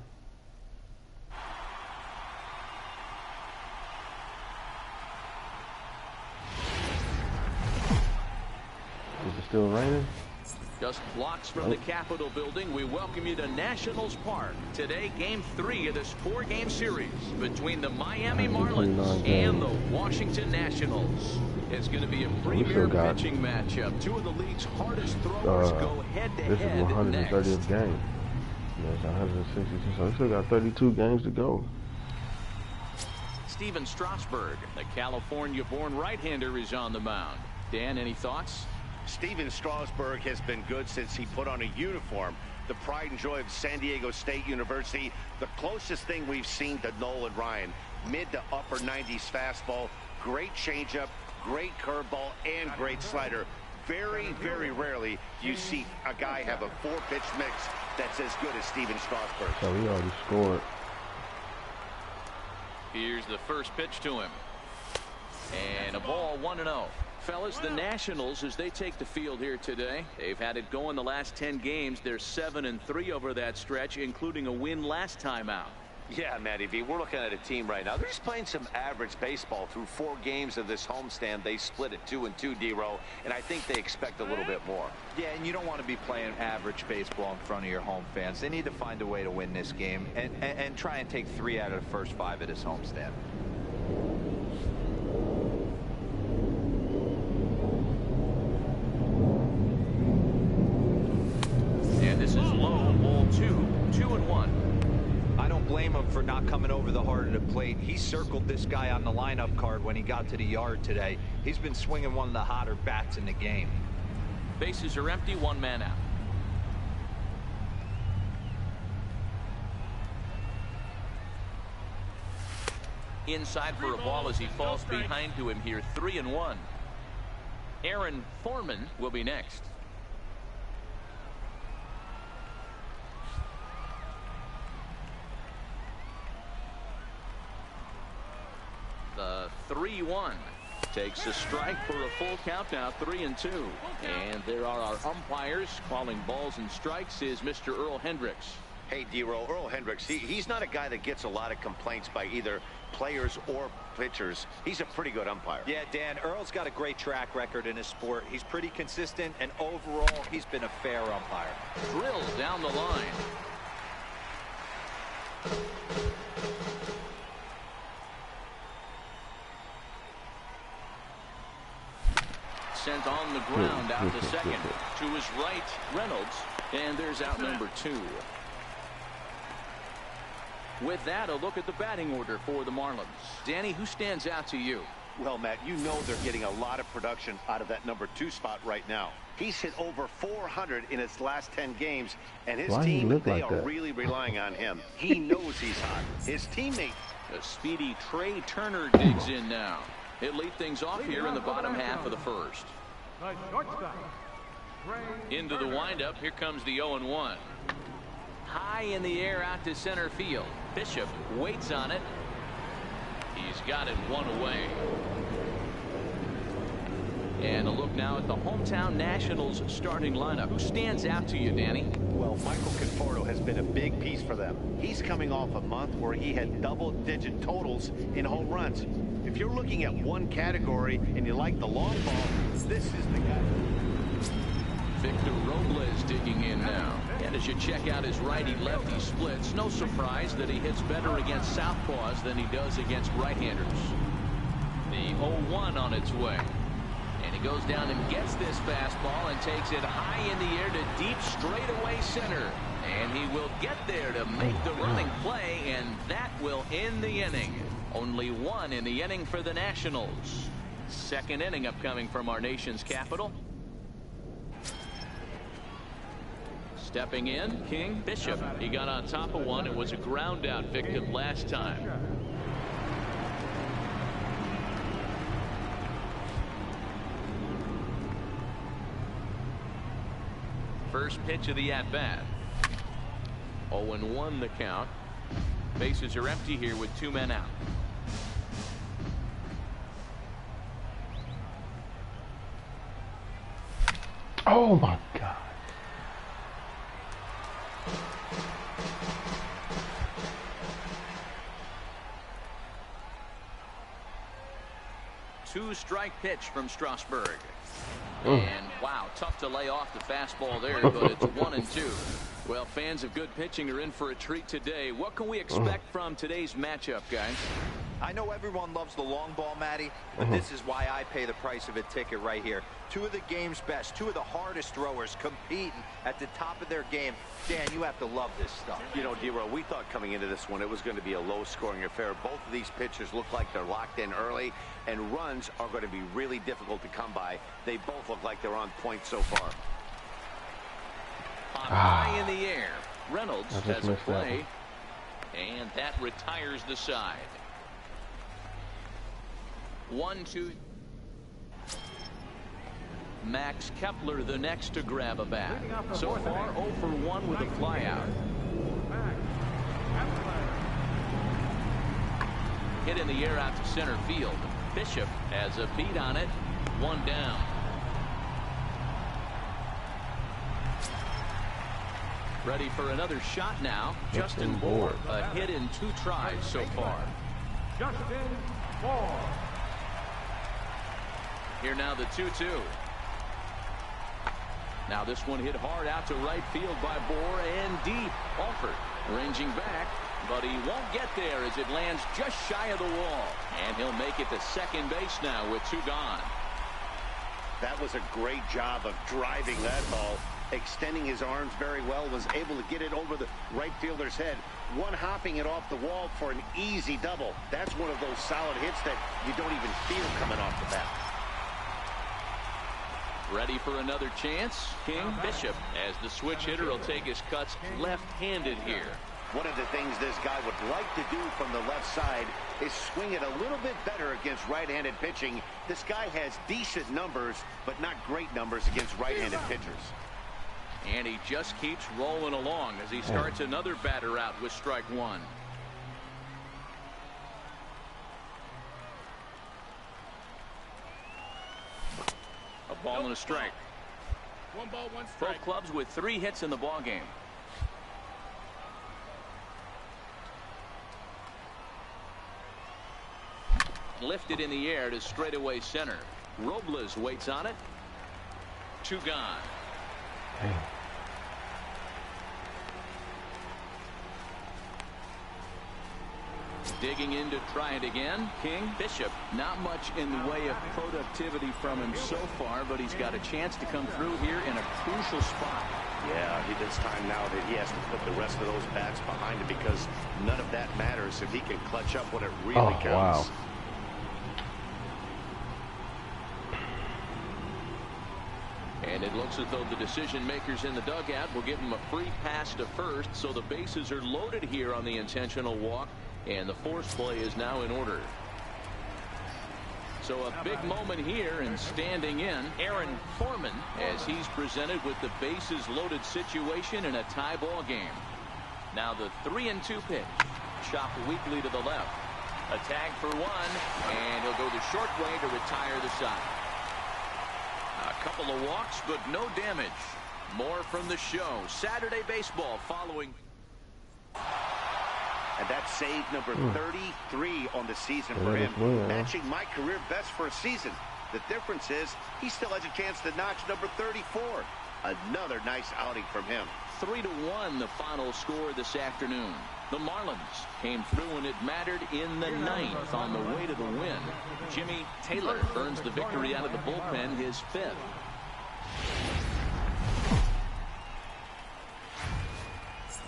Is it still raining? Just blocks from the Capitol building, we welcome you to Nationals Park. Today, Game 3 of this 4-game series between the Miami Marlins and the Washington Nationals. It's going to be a premier pitching matchup. Two of the league's hardest throwers go head-to-head. This is 130th game. That's 162, so we still got 32 games to go. Steven Strasburg, the California-born right-hander, is on the mound. Dan, any thoughts? Steven Strasburg has been good since he put on a uniform. the pride and joy of San Diego State University, the closest thing we've seen to Nolan Ryan. Mid to upper 90s fastball, great changeup, great curveball, and great slider. Very, very rarely you see a guy have a 4-pitch mix that's as good as Steven Strasburg. So he already scored. Here's the first pitch to him. And a ball, 1-0. Fellas, the Nationals, as they take the field here today, they've had it going the last 10 games. They're 7-3 over that stretch, including a win last time out. Yeah, Matty V, we're looking at a team right now. They're just playing some average baseball through 4 games of this homestand. They split it 2-2, D-Row, and I think they expect a little bit more. Yeah, and you don't want to be playing average baseball in front of your home fans. They need to find a way to win this game and try and take 3 out of the first 5 at this homestand. And this is low, ball 2, 2-1. I don't blame him for not coming over the heart of the plate. He circled this guy on the lineup card when he got to the yard today. He's been swinging one of the hotter bats in the game. Bases are empty, 1 man out. Inside for a ball as he falls behind to him here, 3-1. Aaron Foreman will be next. The 3-1 takes a strike for a full count now, 3-2. And there are our umpires calling balls and strikes is Mr. Earl Hendricks. Hey, D-Row, Earl Hendricks, he's not a guy that gets a lot of complaints by either players or pitchers. He's a pretty good umpire. Yeah, Dan, Earl's got a great track record in his sport. He's pretty consistent, and overall, he's been a fair umpire. Drilled down the line. Sent on the ground out to second. To his right, Reynolds. And there's out number 2. With that, a look at the batting order for the Marlins. Danny, who stands out to you? Well, Matt, you know they're getting a lot of production out of that number 2 spot right now. He's hit over 400 in his last 10 games, and his team, they are really relying on him. He knows he's hot. His teammate. A speedy Trey Turner digs in now. He'll lead things off here in the bottom half of the first. Into the windup. Here comes the 0-1. High in the air out to center field. Bishop waits on it. He's got it 1 away. And a look now at the hometown Nationals starting lineup. Who stands out to you, Danny? Well, Michael Conforto has been a big piece for them. He's coming off a month where he had double-digit totals in home runs. If you're looking at one category and you like the long ball, this is the guy. Victor Robles digging in now. And as you check out his righty-lefty splits, no surprise that he hits better against southpaws than he does against right-handers. The 0-1 on its way. And he goes down and gets this fastball and takes it high in the air to deep straightaway center. And he will get there to make the running play, and that will end the inning. Only 1 in the inning for the Nationals. Second inning upcoming from our nation's capital. Stepping in, King Bishop. He got on top of one. It was a ground out victim last time. First pitch of the at-bat. 0-1 the count. Bases are empty here with 2 men out. Oh my God. Two-strike pitch from Strasburg. And wow, tough to lay off the fastball there, but it's 1-2. Well, fans of good pitching are in for a treat today. What can we expect from today's matchup, guys? I know everyone loves the long ball, Matty, but this is why I pay the price of a ticket right here. 2 of the game's best, 2 of the hardest throwers competing at the top of their game. Dan, you have to love this stuff. You know, D-Row, we thought coming into this one it was going to be a low-scoring affair. Both of these pitchers look like they're locked in early, and runs are going to be really difficult to come by. They both look like they're on point so far. Pop high in the air. Reynolds has a play, and that retires the side. 1-2. Max Kepler the next to grab a bat. So far 0 for 1 with a flyout. Hit in the air out to center field. Bishop has a beat on it. 1 down. Ready for another shot now. Justin Bour. A hit in 2 tries so far. Justin Bour. Here now the 2-2. Now this one hit hard out to right field by Bour and deep. Alford ranging back, but he won't get there as it lands just shy of the wall. And he'll make it to second base now with 2 gone. That was a great job of driving that ball, extending his arms very well, was able to get it over the right fielder's head, one hopping it off the wall for an easy double. That's one of those solid hits that you don't even feel coming off the bat. Ready for another chance. King Bishop, as the switch hitter, will take his cuts left-handed here. One of the things this guy would like to do from the left side is swing it a little bit better against right-handed pitching. This guy has decent numbers, but not great numbers against right-handed pitchers. And he just keeps rolling along as he starts another batter out with strike 1. A ball and a strike. 1 ball, 1 strike. Both clubs with 3 hits in the ballgame. Lifted in the air to straightaway center. Robles waits on it. 2 gone. Damn. Digging in to try it again. King Bishop. Not much in the way of productivity from him so far, but he's got a chance to come through here in a crucial spot. Yeah, it's time now that he has to put the rest of those bats behind him, because none of that matters if he can clutch up when it really counts. Wow. And it looks as though the decision makers in the dugout will give him a free pass to first, so the bases are loaded here on the intentional walk, and the force play is now in order. So a big moment here, and standing in, Aaron Foreman, as he's presented with the bases loaded situation in a tie ball game. Now the 3-2 pitch, chopped weakly to the left. A tag for 1, and he'll go the short way to retire the side. A couple of walks, but no damage. More from the show. Saturday baseball following. And that's save number 33 on the season for him, matching my career best for a season. The difference is he still has a chance to notch number 34. Another nice outing from him. 3-1 the final score this afternoon. The Marlins came through and it mattered in the 9th on the way to the win. Jimmy Taylor earns the victory out of the bullpen, his 5th.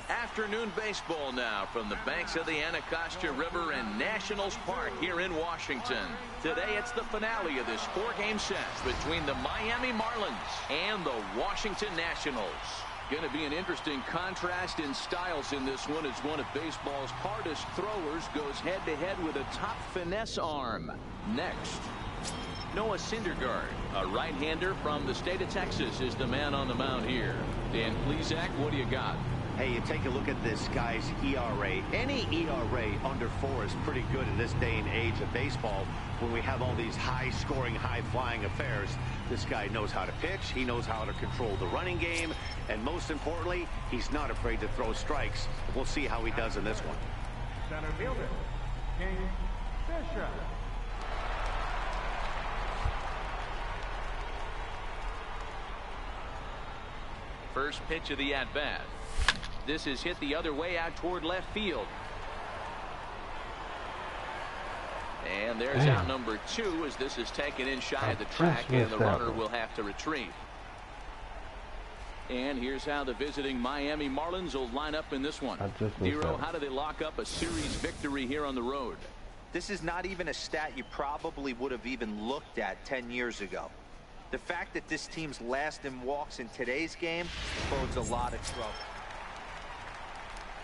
Afternoon baseball now from the banks of the Anacostia River and Nationals Park here in Washington. Today it's the finale of this 4-game set between the Miami Marlins and the Washington Nationals. Going to be an interesting contrast in styles in this one, as one of baseball's hardest throwers goes head-to-head with a top finesse arm. Next, Noah Syndergaard, a right-hander from the state of Texas, is the man on the mound here. Dan Plesac, what do you got? Hey, you take a look at this guy's ERA. Any ERA under 4 is pretty good in this day and age of baseball when we have all these high-scoring, high-flying affairs. This guy knows how to pitch. He knows how to control the running game. And most importantly, he's not afraid to throw strikes. We'll see how he does in this one. Center fielder, King Bishop. First pitch of the at-bat. This is hit the other way out toward left field. And there's out number 2 as this is taken in shy of the track, and the runner will have to retreat. And here's how the visiting Miami Marlins will line up in this one. Nero, how do they lock up a series victory here on the road? This is not even a stat you probably would have even looked at 10 years ago. The fact that this team's last in walks in today's game bodes a lot of trouble.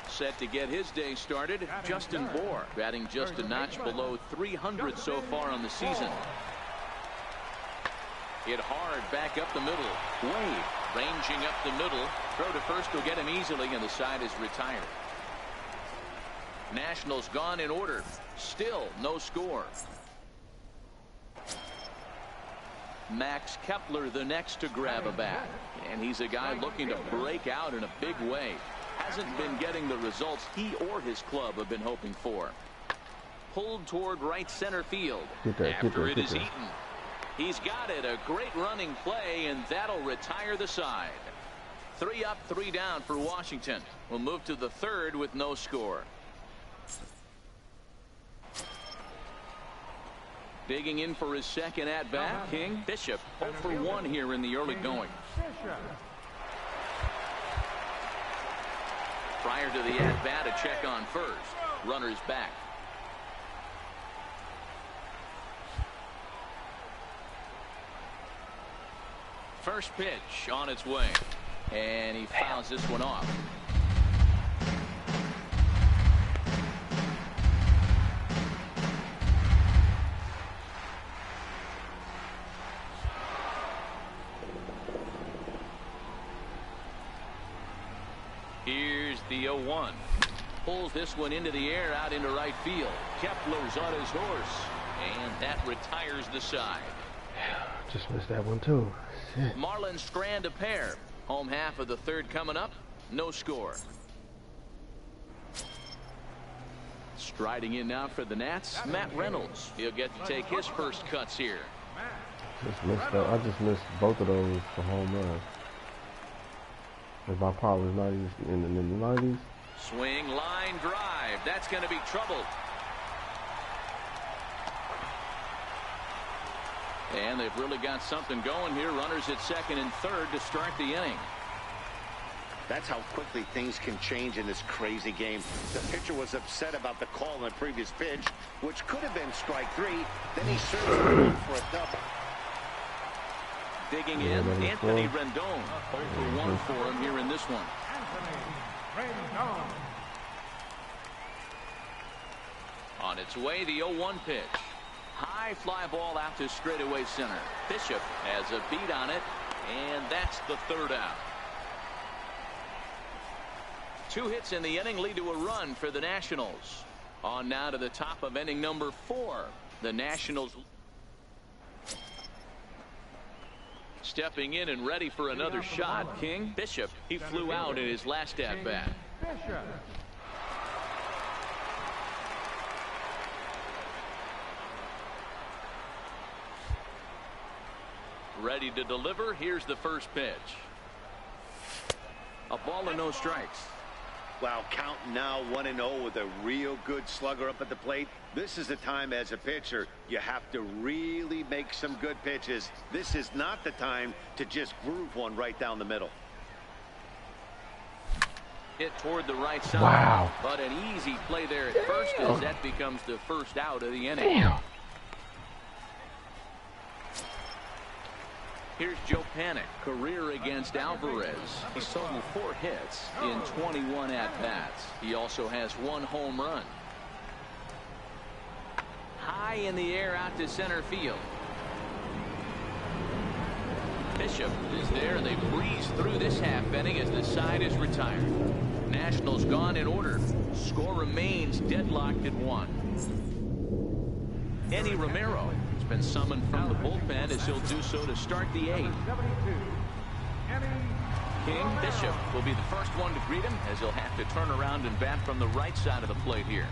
Set to get his day started, Justin Bohr, batting just a notch below 300 so far on the season. Hit hard back up the middle. Wade ranging up the middle. Throw to first will get him easily, and the side is retired. Nationals gone in order. Still no score. Max Kepler the next to grab a bat. And he's a guy looking to break out in a big way. Hasn't been getting the results he or his club have been hoping for. Pulled toward right center field. After it is eaten. He's got it. A great running play, and that'll retire the side. 3 up, 3 down for Washington. We'll move to the third with no score. Digging in for his second at-bat, King. Bishop 0 for 1 here in the early going. Prior to the at-bat, a check on first. Runners back. First pitch on its way. And he fouls this one off. Here's the 0-1. Pulls this one into the air out into right field. Kepler's on his horse. And that retires the side. Just missed that one too. Shit. Marlins strand a pair. Home half of the third coming up. No score. Striding in now for the Nats, Matt Reynolds. He'll get to take his first cuts here. I just missed both of those for home runs. If my power was 90s in the 90s. Swing, line, drive. That's going to be trouble. And they've really got something going here. Runners at second and third to start the inning. That's how quickly things can change in this crazy game. The pitcher was upset about the call on the previous pitch, which could have been strike 3. Then he serves the run for a double. Digging in, Anthony Rendon. 0 for 1 for him here in this one. On its way, the 0-1 pitch. High fly ball out to straightaway center. Bishop has a beat on it, and that's the third out. 2 hits in the inning lead to a run for the Nationals. On now to the top of inning number 4. The Nationals stepping in and ready for another shot. King. Bishop, he flew out in his last at-bat. Ready to deliver. Here's the first pitch. A ball and no strikes. Wow, count now 1-0 with a real good slugger up at the plate. This is the time as a pitcher you have to really make some good pitches. This is not the time to just groove one right down the middle. Hit toward the right side. Wow. But an easy play there at first as that becomes the first out of the inning. Damn. Here's Joe Panik, career against Alvarez. He's totaled 4 hits in 21 at-bats. He also has 1 home run. High in the air out to center field. Bishop is there. They breeze through this half inning as the side is retired. Nationals gone in order. Score remains deadlocked at 1. Eddie Romero been summoned from the bullpen as he'll do so to start the 8th. King. Bishop will be the first one to greet him as he'll have to turn around and bat from the right side of the plate here.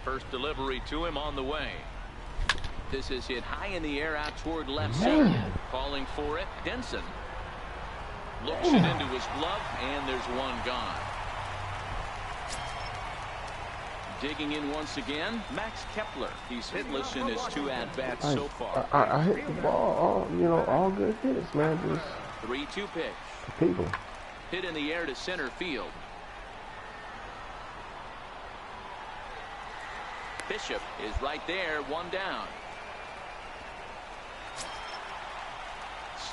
First delivery to him on the way. This is hit high in the air out toward left center. Calling for it. Denson looks it into his glove, and there's one gone. Digging in once again, Max Kepler. He's hitless in his 2 at-bats so far. I hit the ball, all good hits, man. Just 3-2 pitch. People. Hit in the air to center field. Bishop is right there, one down.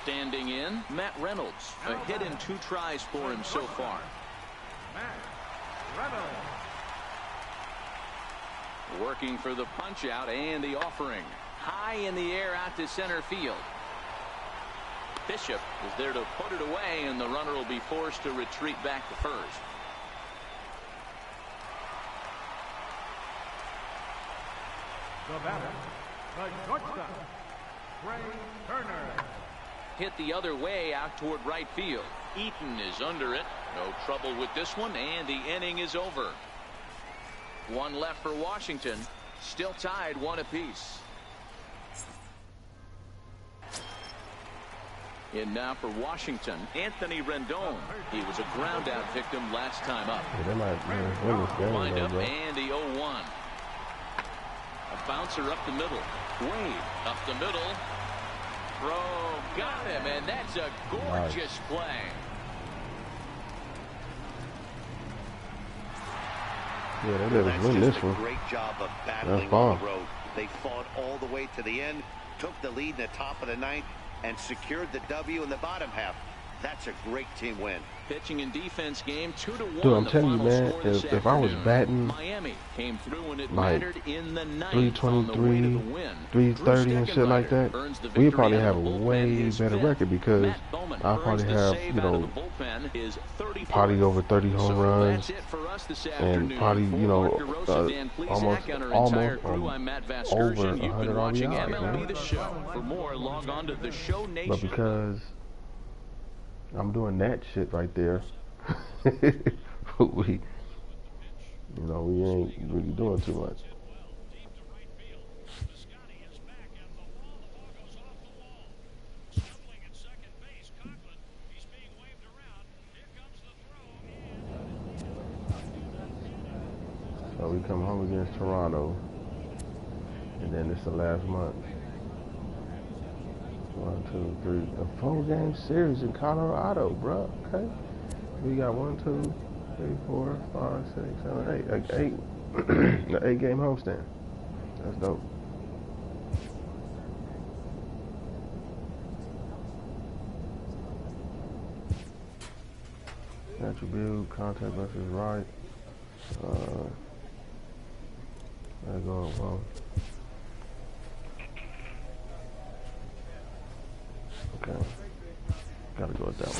Standing in, Matt Reynolds. A hit in 2 tries for him so far. Matt Reynolds. Working for the punch out and the offering. High in the air out to center field. Bishop is there to put it away, and the runner will be forced to retreat back to first. The batter, the shortstop, Trey Turner. Hit the other way out toward right field. Eaton is under it. No trouble with this one, and the inning is over. 1 left for Washington. Still tied 1 apiece. In now for Washington, Anthony Rendon. He was a ground out victim last time up. Yeah, they might win this game. Wind up and the 0-1. A bouncer up the middle. Wade up the middle. Throw got him, and that's a gorgeous play. Yeah, they never win this one. Great job of battling on the road. They fought all the way to the end, took the lead in the top of the 9th, and secured the W in the bottom half. That's a great team win. Pitching and defense game 2-1. Dude, I'm telling you, man, if I was batting Miami came through and it like mattered in the 323, 330 and shit like that, we'd probably have a way better record because I'll probably have, you know, probably over 30 home runs and probably, you know, almost over 100 RBIs, MLB The Show. For more, log on to the Show Nation. But because I'm doing that shit right there, we ain't really doing too much. So we come home against Toronto, and then it's the last month. 1, 2, 3, a 4-game series in Colorado, bro. Okay, we got 1, 2, 3, 4, 5, 6, 7, 8, like 8, an 8-game homestand. That's dope. Attribute, contact versus right. There go. Well. Okay, gotta go with that one.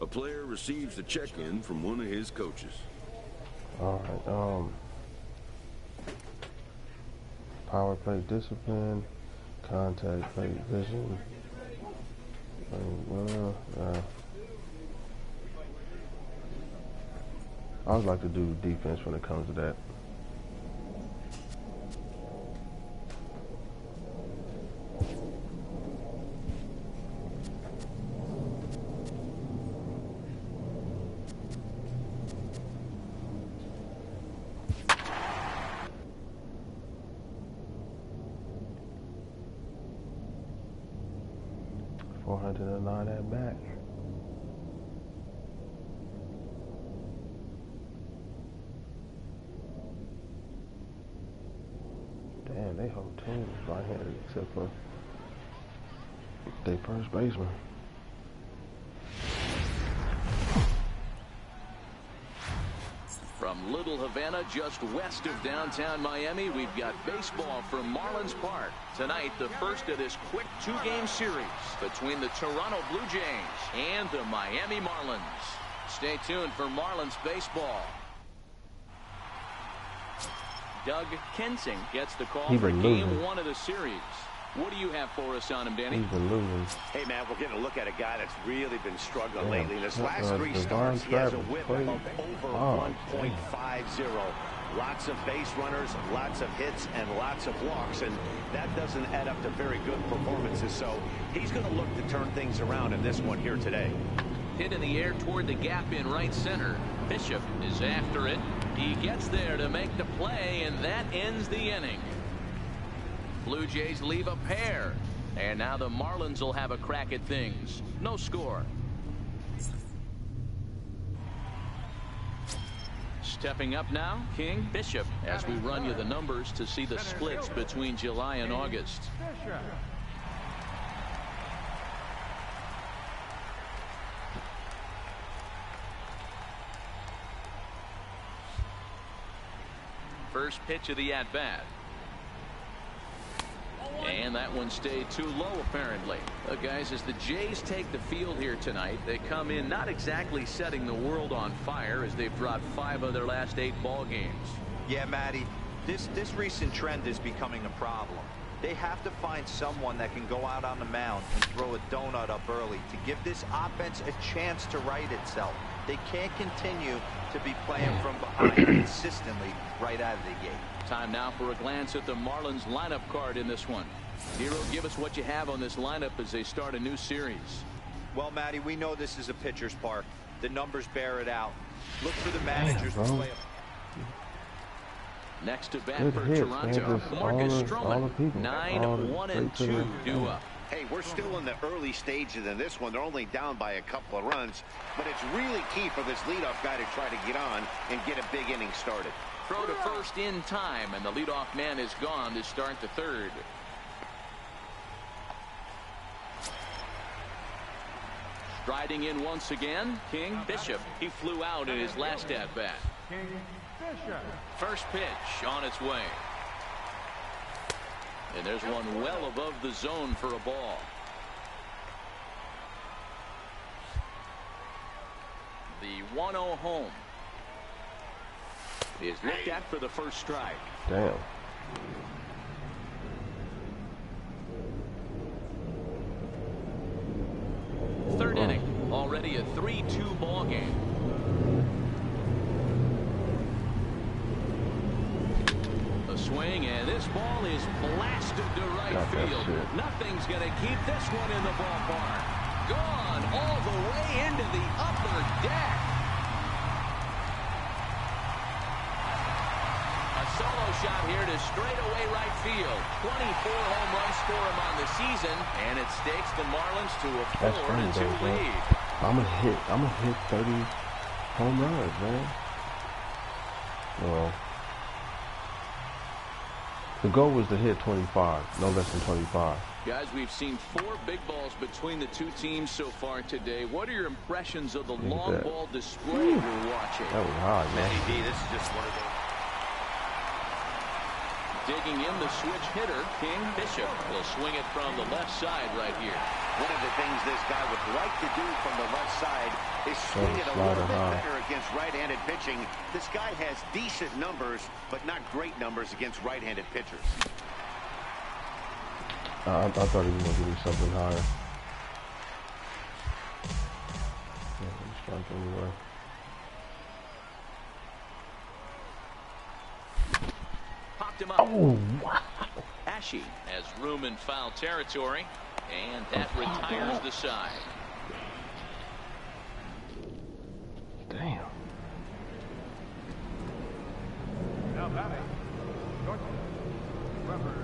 A player receives a check-in from one of his coaches. All right. Power play discipline, contact play vision. I would like to do defense when it comes to that. $409 at back. Damn, they whole team is right-handed except for their first baseman. From Little Havana, just west of downtown Miami, we've got baseball from Marlins Park. Tonight, the first of this quick 2-game series between the Toronto Blue Jays and the Miami Marlins. Stay tuned for Marlins baseball. Doug Kensing gets the call for game 1 of the series. What do you have for us on him, Danny? He's been losing. Hey, man, we're getting a look at a guy that's really been struggling lately. In his last 3 starts, he has a whip of over 1.50. Lots of base runners, lots of hits, and lots of walks, and that doesn't add up to very good performances. So he's going to look to turn things around in this one here today. Hit in the air toward the gap in right center. Bishop is after it. He gets there to make the play, and that ends the inning. Blue Jays leave a pair. And now the Marlins will have a crack at things. No score. Stepping up now, King Bishop, as we run you the numbers to see the splits between July and August. First pitch of the at-bat. And that one stayed too low, apparently. Guys, as the Jays take the field here tonight, they come in not exactly setting the world on fire, as they've dropped 5 of their last 8 ball games. Yeah, Matty, this recent trend is becoming a problem. They have to find someone that can go out on the mound and throw a donut up early to give this offense a chance to right itself. They can't continue to be playing from behind consistently right out of the gate. Time now for a glance at the Marlins lineup card in this one. Hero, give us what you have on this lineup as they start a new series. Well, Matty, we know this is a pitcher's park. The numbers bear it out. Look for the managers to play. Next to bat for Toronto, Marcus Stroman, 9-1-2 due up. Hey, we're still in the early stages in this one. They're only down by a couple of runs, but it's really key for this leadoff guy to try to get on and get a big inning started. Throw to first in time, and the leadoff man is gone to start the third. Striding in once again, King Bishop. He flew out in his last at-bat. First pitch on its way. And there's one well above the zone for a ball. The 1-0 home is looked at for the first strike. Damn. Third inning, already a 3-2 ball game. A swing, and this ball is blasted to right field. Nothing's going to keep this one in the ballpark. Gone all the way into the upper deck. A solo shot here to straightaway right field. 24 home runs for him on the season, and it stakes the Marlins to a 4-2 lead. I'm gonna hit 30 home runs, man. Well, the goal was to hit 25, no less than 25. Guys, we've seen 4 big balls between the two teams so far today. What are your impressions of the long ball display we're watching? That was hard, man. Matty D, this is just one of those. Digging in the switch hitter, King Bishop. Will swing it from the left side right here. One of the things this guy would like to do from the left side is swing it a little bit better against right-handed pitching. This guy has decent numbers, but not great numbers against right-handed pitchers. I thought he was going to give me something higher. Yeah, strike anyway. Popped him up. Oh, wow. Ashe has room in foul territory, and that retires the side. Damn. Now batting, short, Weber.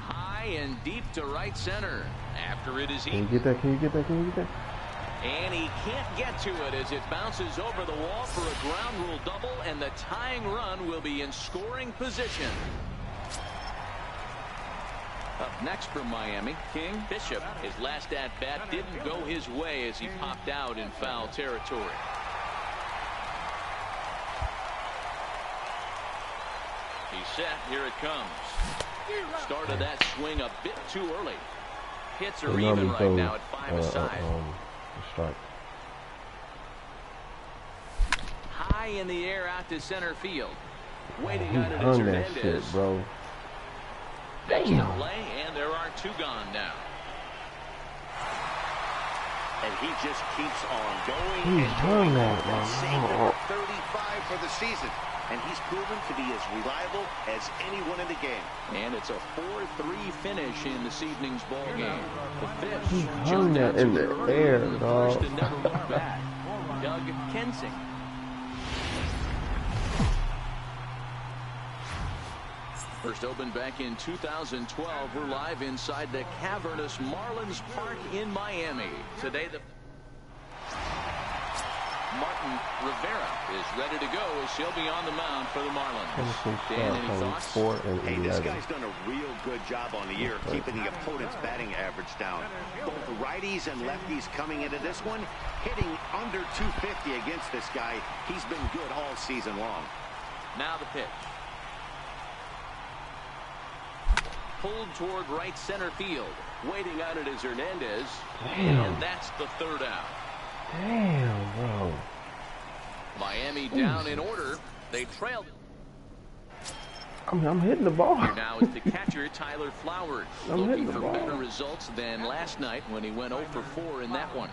High and deep to right center. After it is Can you get that? Can you get that? Can you get that? And he can't get to it as it bounces over the wall for a ground rule double, and the tying run will be in scoring position. Up next from Miami, King Bishop. His last at-bat didn't go his way as he popped out in foul territory. He's set. Here it comes. Started that swing a bit too early. Hits are even right now at 5 aside. Strike. High in the air out to center field. Waiting He on it is hung that Hernandez. shit, bro. Next to Damn. play, and there are 2 gone now. And he just keeps on going. He hung that, and saved man. number 35 for the season. And he's proven to be as reliable as anyone in the game. And it's a 4-3 finish in this evening's ball game. The fifth He hung that in the air, dog. first and never looked back. Doug Kensing. First opened back in 2012. We're live inside the cavernous Marlins Park in Miami. Today, the Martin Rivera is ready to go as he'll be on the mound for the Marlins. Dan, any thoughts? 4 and 11. Hey, this guy's done a real good job on the year keeping the opponent's batting average down. Both righties and lefties coming into this one, hitting under 250 against this guy. He's been good all season long. Now the pitch. Pulled toward right center field. Waiting on it is Hernandez. Damn. And that's the third out. Damn, bro. Miami down in order. They trailed. I'm hitting the ball. Here now is the catcher, Tyler Flowers, I'm looking hitting for the ball. better results than last night when he went 0 for 4 in that one.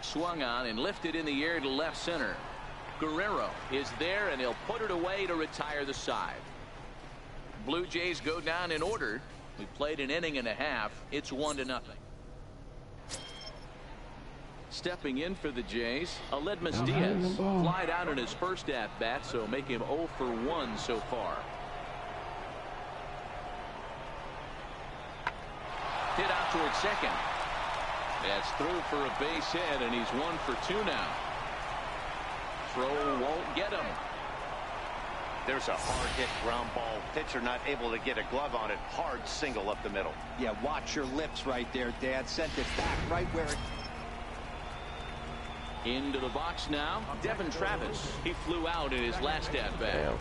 Swung on and lifted in the air to left center. Guerrero is there, and he'll put it away to retire the side. Blue Jays go down in order. We played an inning and a half. It's 1-0. Stepping in for the Jays, Aledmus Diaz. Flied out in his first at-bat, so make him 0 for 1 so far. Hit out toward second. That's through for a base hit, and he's 1 for 2 now. Throw won't get him. There's a hard hit ground ball. Pitcher not able to get a glove on it. Hard single up the middle. Yeah, watch your lips right there, Dad. Sent it back right where it... Into the box now, Devin Travis. He flew out in his last at-bat.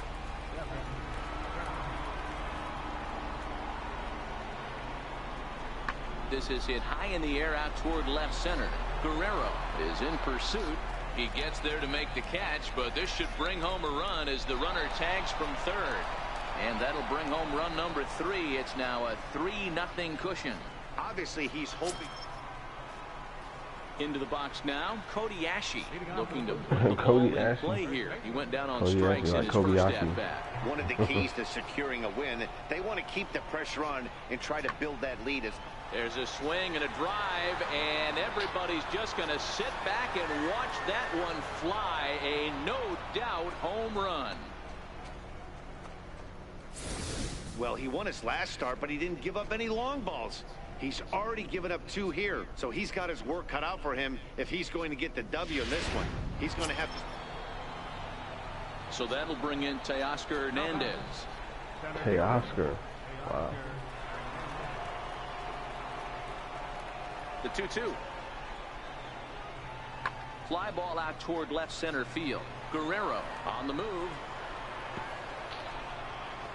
This is hit high in the air out toward left center. Guerrero is in pursuit. He gets there to make the catch, but this should bring home a run as the runner tags from third. And that'll bring home run number 3. It's now a 3-0 cushion. Obviously, he's hoping. Into the box now, Cody Ashe looking to put the ball in play here. He went down on strikes in his first at-bat. One of the keys to securing a win, they want to keep the pressure on and try to build that lead. There's a swing and a drive, and everybody's just going to sit back and watch that one fly. A no-doubt home run. Well, he won his last start, but he didn't give up any long balls. He's already given up 2 here, so he's got his work cut out for him if he's going to get the W in this one. He's going to have to... So that'll bring in Teoscar Hernandez. Teoscar. Wow. The 2-2. Fly ball out toward left center field. Guerrero on the move.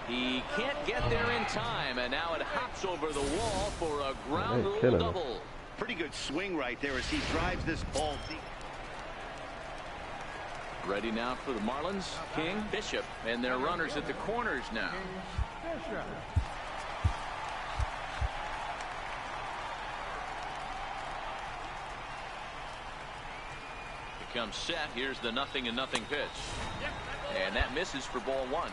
He can't get there in time, and now it hops over the wall for a ground rule double. Pretty good swing right there as he drives this ball deep. Ready now for the Marlins. King, Bishop, and their runners at the corners now. Here comes set. Here's the 0-0 pitch. And that misses for ball 1.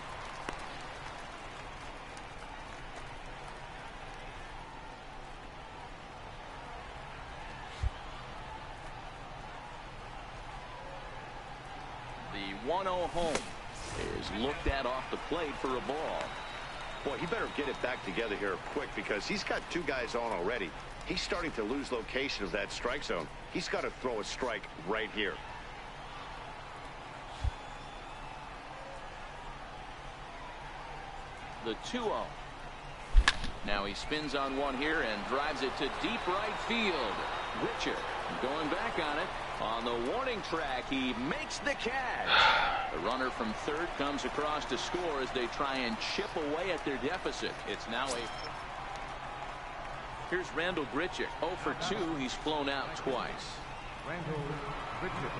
The 1-0 home is looked at off the plate for a ball. Boy, he better get it back together here quick because he's got 2 guys on already. He's starting to lose location of that strike zone. He's got to throw a strike right here. The 2-0. Now he spins on one here and drives it to deep right field. Richard going back on it. On the warning track, he makes the catch. The runner from third comes across to score as they try and chip away at their deficit. It's now Here's Randall Grichuk. 0 for 2. He's flown out twice. Randall Grichuk.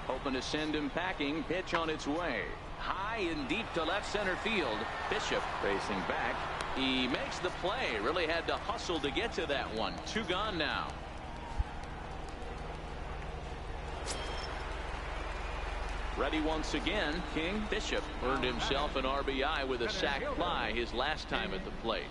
Hoping to send him packing. Pitch on its way. High and deep to left center field. Bishop racing back. He makes the play. Really had to hustle to get to that one. 2 gone now. Ready once again. King. Bishop earned himself an RBI with a sac fly his last time at the plate.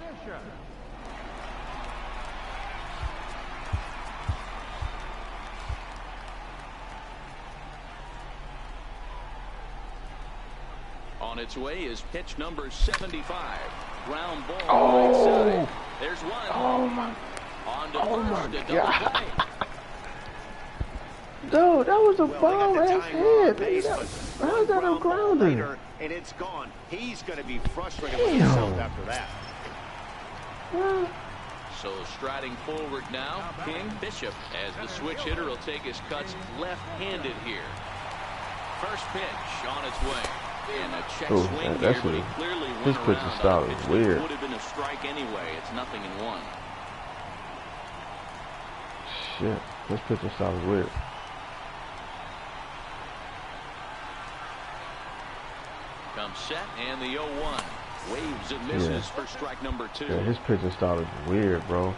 On its way is pitch number 75. Ground ball right side. There's one. Oh my. On to Oh my first, a double God. play. Dude, that was a ball they got the ass time hit. base, but How's that a grounder? later, and it's gone. He's going to be frustrated with himself after that. So striding forward now, King Bishop, as the switch hitter will take his cuts left-handed here. First pitch on its way. And a check swing here, but he clearly went around. Pitching style is weird. Would have been a strike anyway. It's 0-1. Shit, this pitching style is weird. Comes set, and the 0-1. Waves and misses for strike number 2. Yeah, his pitching style is weird, bro.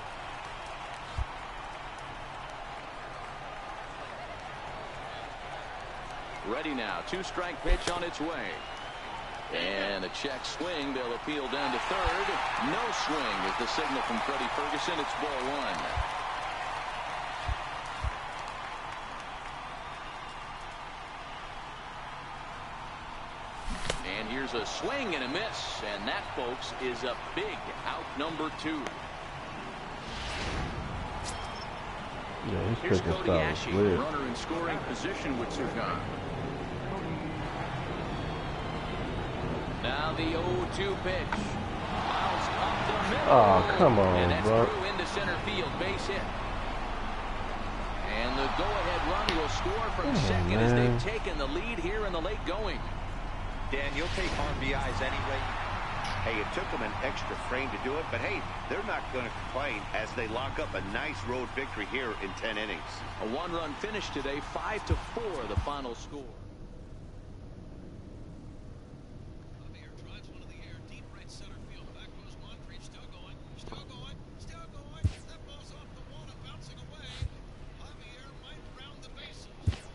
Ready now. 2-strike pitch on its way. And a check swing. They'll appeal down to third. No swing is the signal from Freddie Ferguson. It's ball 1. And here's a swing and a miss. And that, folks, is a big out number 2. Yeah, his Here's pitching Cody style Ashe, is weird. runner in scoring position with Sugan. Now the 0-2 pitch. Miles up the middle. Oh, come on, and that's bro. through into center field, base hit. And the go-ahead run will score from second as they've taken the lead here in the late going. Dan, you'll take RBIs anyway. Hey, it took them an extra frame to do it, but hey, they're not going to complain as they lock up a nice road victory here in 10 innings. A 1-run finish today, 5-4 the final score.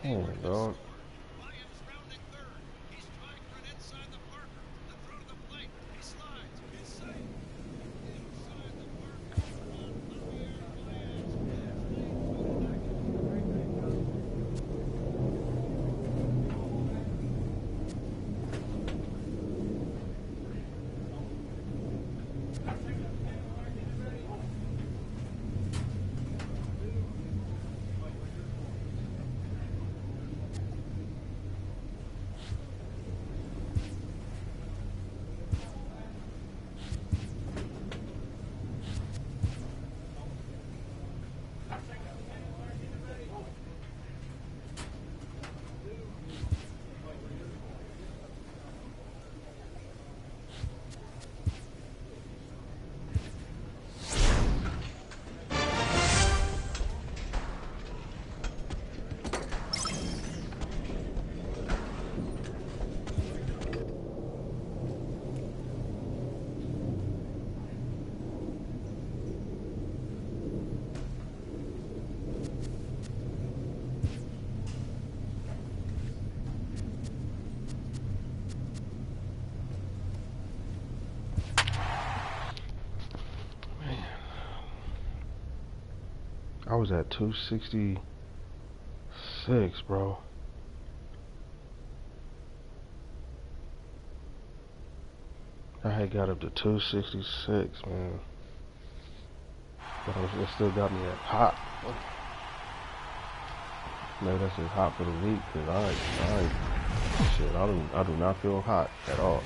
Oh, dog. I was at 266, bro. I had got up to 266, man. But it still got me at hot. Maybe that's just hot for the week, cause I do not feel hot at all.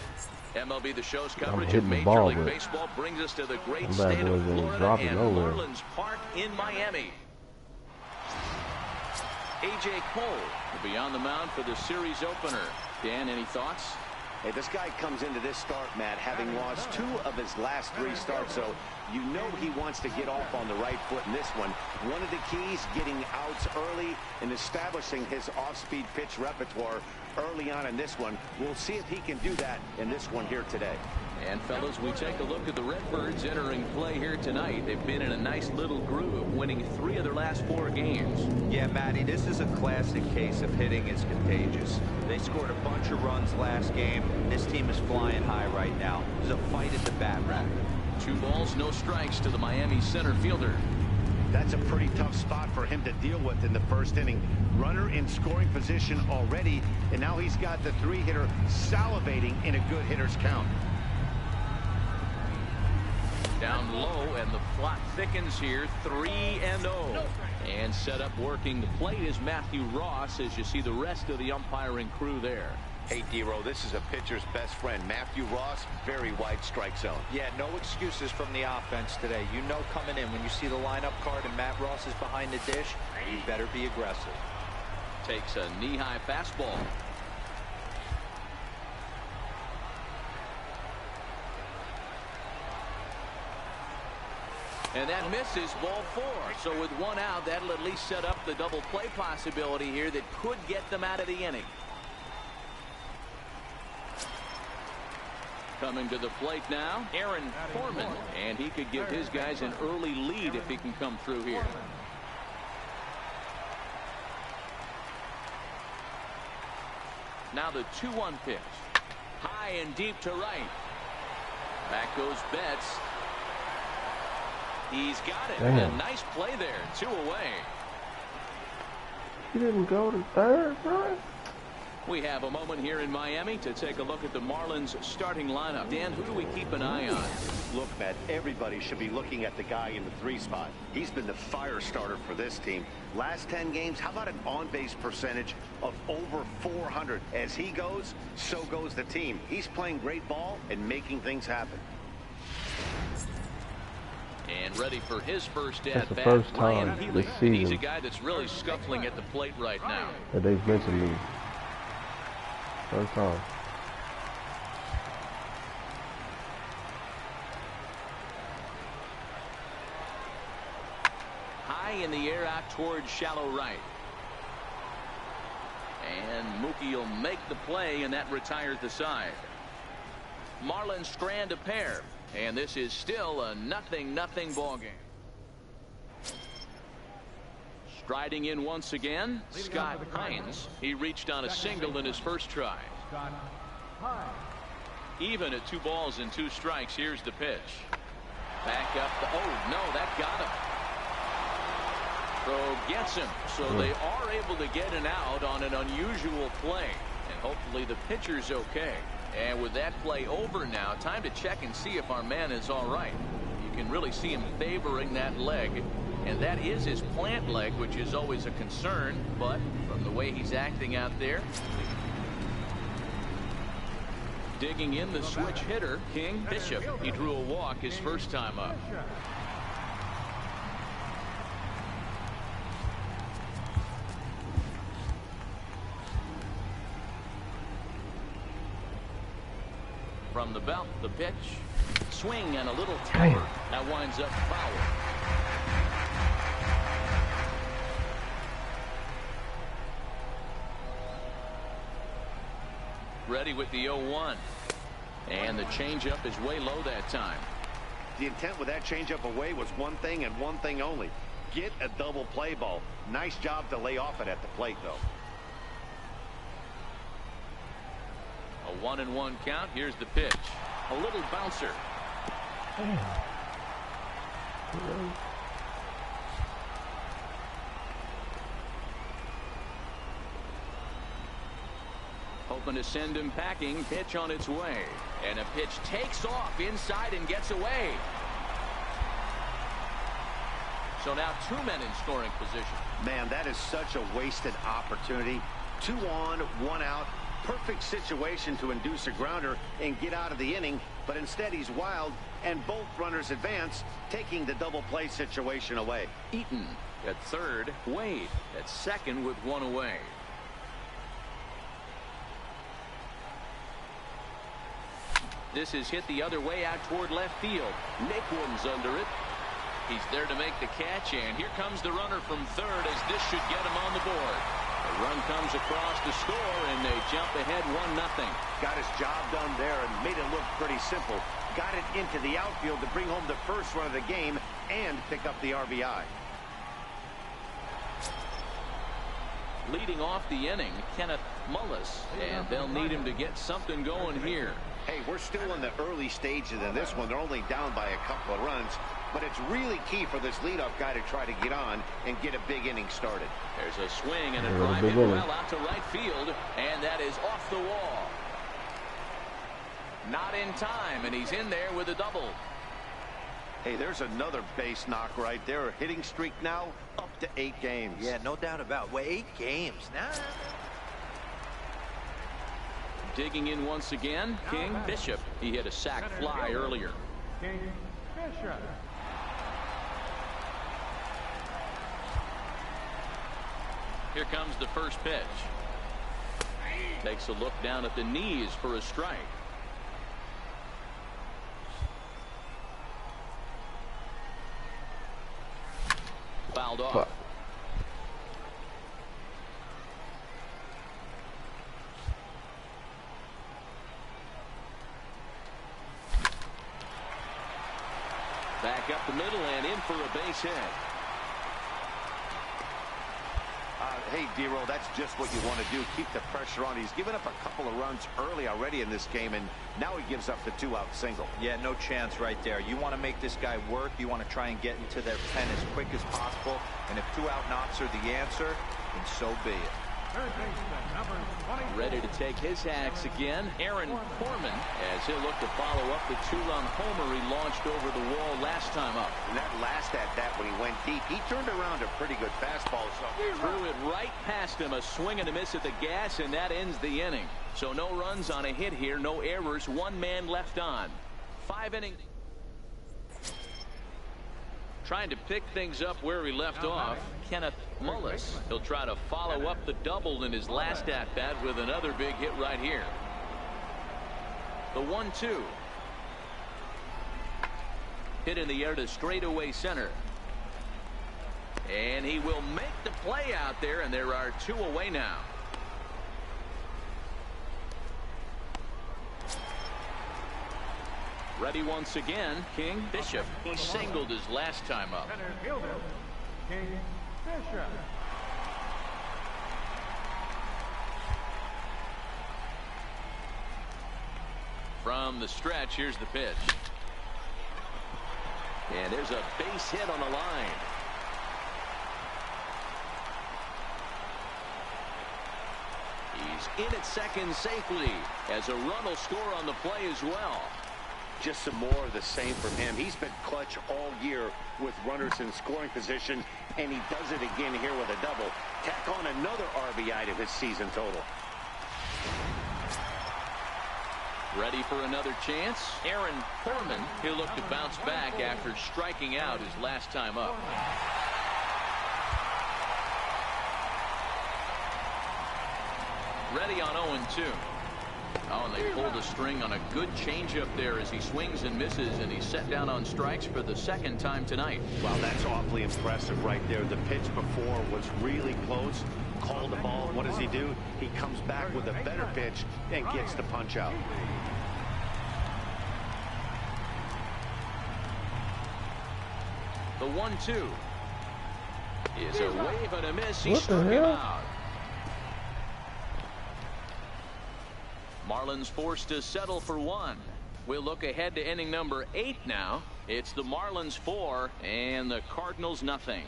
MLB The Show's coverage of hitting the Major ball, League but Baseball brings us to the great them bad state of boys ain't Florida dropping and nowhere. Marlins Park in Miami. A.J. Cole will be on the mound for the series opener. Dan, any thoughts? Hey, this guy comes into this start, Matt, having lost 2 of his last 3 starts, so you know he wants to get off on the right foot in this one. One of the keys, getting outs early and establishing his off-speed pitch repertoire early on in this one. We'll see if he can do that in this one here today. And, fellas, we take a look at the Redbirds entering play here tonight. They've been in a nice little groove, winning 3 of their last 4 games. Yeah, Matty, this is a classic case of hitting is contagious. They scored a bunch of runs last game. This team is flying high right now. There's a fight at the bat rack. 2 balls, no strikes to the Miami center fielder. That's a pretty tough spot for him to deal with in the first inning. Runner in scoring position already, and now he's got the 3-hitter salivating in a good hitter's count. Down low, and the plot thickens here. 3-0. And set up working the plate is Matthew Ross, as you see the rest of the umpiring crew there. Hey, D-Row, this is a pitcher's best friend. Matthew Ross, very wide strike zone. Yeah, no excuses from the offense today. You know coming in when you see the lineup card and Matt Ross is behind the dish, you better be aggressive. Takes a knee-high fastball. And that misses, ball 4. So with 1 out, that'll at least set up the double play possibility here that could get them out of the inning. Coming to the plate now, Aaron Foreman, and he could give his guys an early lead if he can come through here. Now the 2-1 pitch. High and deep to right. Back goes Betts. He's got it. Damn. A nice play there. 2 away. He didn't go to third, bro. We have a moment here in Miami to take a look at the Marlins starting lineup. Dan, who do we keep an eye on? Look, Matt, everybody should be looking at the guy in the 3 spot. He's been the fire starter for this team. Last 10 games, how about an on-base percentage of over 400? As he goes, so goes the team. He's playing great ball and making things happen. And ready for his first That's the at-bat, first Ryan time Healy. this He's a season guy that's really scuffling at the plate right now. that they've mentioned me. First time. High in the air out towards shallow right. And Mookie will make the play, and that retires the side. Marlins strand a pair, and this is still a 0-0 ball game. Striding in once again, Scott Hines. He reached on a single in his first try. Even at 2 balls and 2 strikes, here's the pitch. Back up. Oh, no, that got him. Throw gets him. So they are able to get an out on an unusual play. And hopefully the pitcher's okay. And with that play over now, time to check and see if our man is all right. You can really see him favoring that leg. And that is his plant leg, which is always a concern. But from the way he's acting out there. Digging in the switch hitter, King Bishop. He drew a walk his first time up. From the belt, the pitch. Swing and a little taper. That winds up foul. Ready with the 0-1. And the changeup is way low that time. The intent with that changeup away was one thing and one thing only. Get a double play ball. Nice job to lay off it at the plate, though. A 1-1 count. Here's the pitch. A little bouncer. Hoping to send him packing. Pitch on its way. And a pitch takes off inside and gets away. So now 2 men in scoring position. Man, that is such a wasted opportunity. 2 on, 1 out. Perfect situation to induce a grounder and get out of the inning. But instead he's wild, and both runners advance, taking the double play situation away. Eaton at third. Wade at second with 1 away. This is hit the other way out toward left field. Naquin's under it. He's there to make the catch, and here comes the runner from third as this should get him on the board. The run comes across to score, and they jump ahead 1-0. Got his job done there and made it look pretty simple. Got it into the outfield to bring home the first run of the game and pick up the RBI. Leading off the inning, Kenneth Mullis, and they'll need him to get something going here. Hey, we're still in the early stages in this one. They're only down by a couple of runs. but it's really key for this leadoff guy to try to get on and get a big inning started. There's a swing and a drive hit well out to right field, and that is off the wall. Not in time, and he's in there with a double. Hey, there's another base knock right there. A hitting streak now up to 8 games. Yeah, no doubt about it. Well, 8 games. Nah. Digging in once again, King Bishop. He hit a sac fly earlier. King Bishop. Here comes the first pitch. Takes a look down at the knees for a strike. Fouled off. Back up the middle and in for a base hit. Hey, D-Roll, that's just what you want to do. Keep the pressure on. He's given up a couple of runs early already in this game, and now he gives up the 2-out single. Yeah, no chance right there. You want to make this guy work. You want to try and get into their pen as quick as possible. And if 2-out knocks are the answer, then so be it. Ready to take his axe again, Aaron Foreman, as he'll look to follow up the 2-run homer he launched over the wall last time up. And that last at-bat when he went deep, he turned around a pretty good fastball. So threw it right past him, a swing and a miss at the gas, and that ends the inning. So no runs on a hit here, no errors, 1 man left on. 5 innings. Trying to pick things up where he left off, Kenneth Mullis. He'll try to follow up the double in his last at-bat with another big hit right here. The 1-2. Hit in the air to straightaway center. And he will make the play out there, and there are 2 away now. Ready once again, King Bishop. He singled his last time up. Center fielder, King Bishop. From the stretch, here's the pitch. And there's a base hit on the line. He's in at second safely, as a run will score on the play as well. just some more of the same from him. He's been clutch all year with runners in scoring position, and he does it again here with a double. Tack on another RBI to his season total. Ready for another chance? Aaron Foreman. He'll look to bounce back after striking out his last time up. Ready on 0-2. Oh, and they pulled a string on a good changeup there as he swings and misses, and he's set down on strikes for the second time tonight. Wow, that's awfully impressive right there. The pitch before was really close. Called the ball. What does he do? He comes back with a better pitch and gets the punch out. The 1-2 is a wave and a miss. He struck him out. Marlins forced to settle for one. We'll look ahead to inning number 8 now. It's the Marlins 4 and the Cardinals nothing.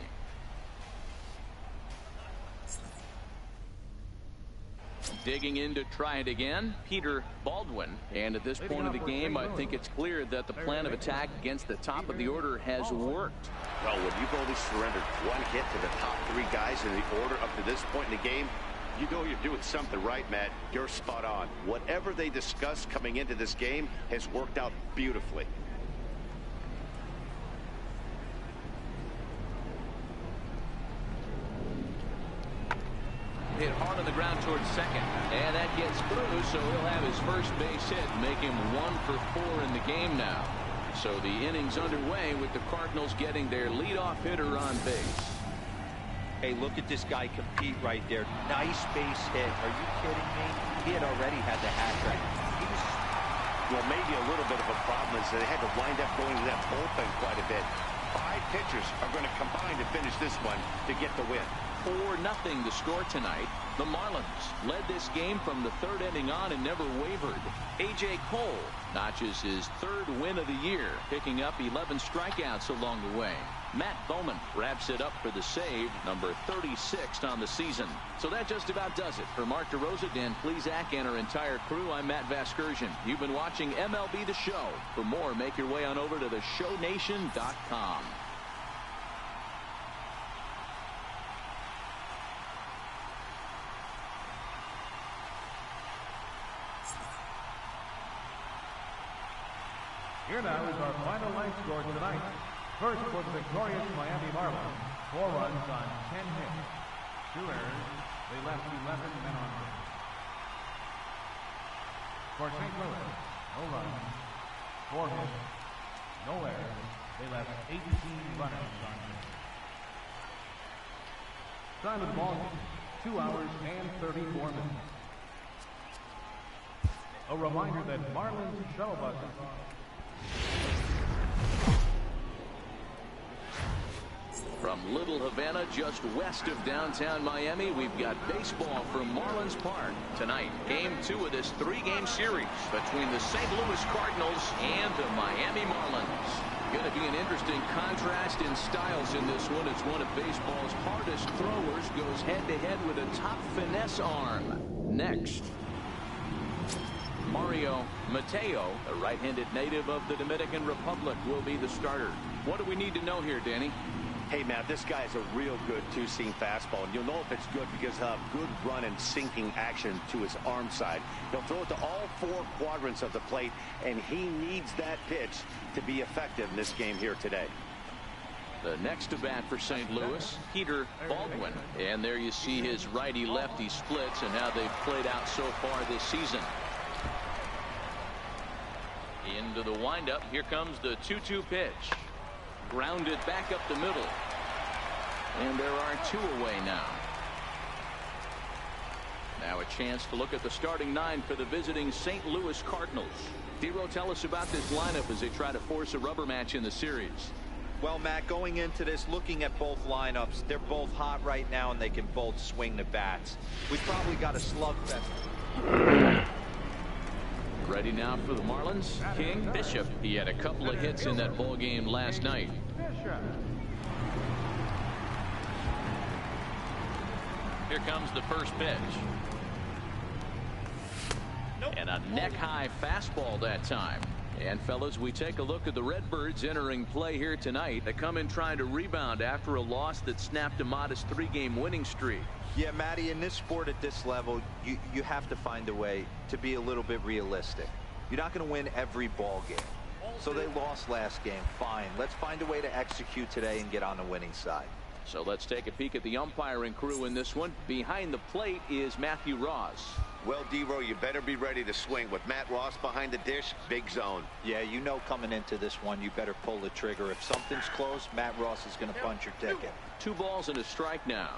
Digging in to try it again, Peter Baldwin. And at this point of the game, I think it's clear that the plan of attack against the top of the order has worked. Well, when you've only surrendered one hit to the top 3 guys in the order up to this point in the game, you know you're doing something right, Matt. You're spot on. Whatever they discussed coming into this game has worked out beautifully. Hit hard on the ground towards second, and that gets through, so he'll have his first base hit, make him 1 for 4 in the game now. So the inning's underway with the Cardinals getting their leadoff hitter on base. Hey, look at this guy compete right there. Nice base hit. Are you kidding me? He had already had the hat trick. Well, maybe a little bit of a problem is that they had to wind up going to that bullpen quite a bit. 5 pitchers are going to combine to finish this one to get the win. 4-0 the score tonight. The Marlins led this game from the third inning on and never wavered. A.J. Cole notches his third win of the year, picking up 11 strikeouts along the way. Matt Bowman wraps it up for the save, number 36 on the season. So that just about does it. For Mark DeRosa, Dan Plesac, and our entire crew, I'm Matt Vasgersian. You've been watching MLB The Show. For more, make your way on over to theshow18 Here now is our final line score tonight. First for the victorious Miami Marlins, 4 runs on 10 hits. 2 errors. They left 11 men on base. For St. Louis, no runs, 4 hits, no errors. They left 18 runners on base. Time of the ball game, 2 hours and 34 minutes. A reminder that Marlins shuttle buses From Little Havana, just west of downtown Miami, we've got baseball from Marlins Park. Tonight, Game 2 of this 3-game series between the St. Louis Cardinals and the Miami Marlins. Going to be an interesting contrast in styles in this one, as one of baseball's hardest throwers goes head-to-head with a top finesse arm. Next, Mario Mateo, a right-handed native of the Dominican Republic, will be the starter. What do we need to know here, Danny? Hey, Matt, this guy is a real good two-seam fastball, and you'll know if it's good because he'll have good run and sinking action to his arm side. He'll throw it to all 4 quadrants of the plate, and he needs that pitch to be effective in this game here today. The next to bat for St. Louis, Peter Baldwin. And there you see his righty-lefty splits and how they've played out so far this season. Into the windup. Here comes the 2-2 pitch. Grounded back up the middle. And there are 2 away now. Now a chance to look at the starting 9 for the visiting St. Louis Cardinals. Dero, tell us about this lineup as they try to force a rubber match in the series. Well, Matt, going into this, looking at both lineups, they're both hot right now and they can both swing the bats. We've probably got a slugfest. Ready now for the Marlins, King Bishop. He had a couple of hits in that ball game last night. Here comes the first pitch. And a neck-high fastball that time. And fellas, we take a look at the Redbirds entering play here tonight. They come in trying to rebound after a loss that snapped a modest 3-game winning streak. Yeah, Matty, in this sport at this level, you have to find a way to be a little bit realistic. You're not going to win every ball game. So they lost last game. Fine. Let's find a way to execute today and get on the winning side. So let's take a peek at the umpiring crew in this one. Behind the plate is Matthew Ross. Well, Dero, you better be ready to swing. With Matt Ross behind the dish, big zone. Yeah, you know coming into this one, you better pull the trigger. If something's close, Matt Ross is going to punch your ticket. 2 balls and a strike now.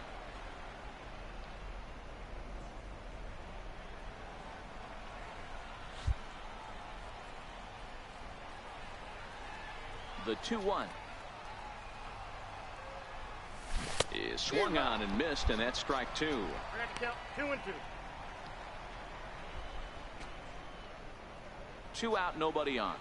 The 2-1 is swung on and missed, and that's strike 2. We're going to count 2-2. 2 out, nobody on.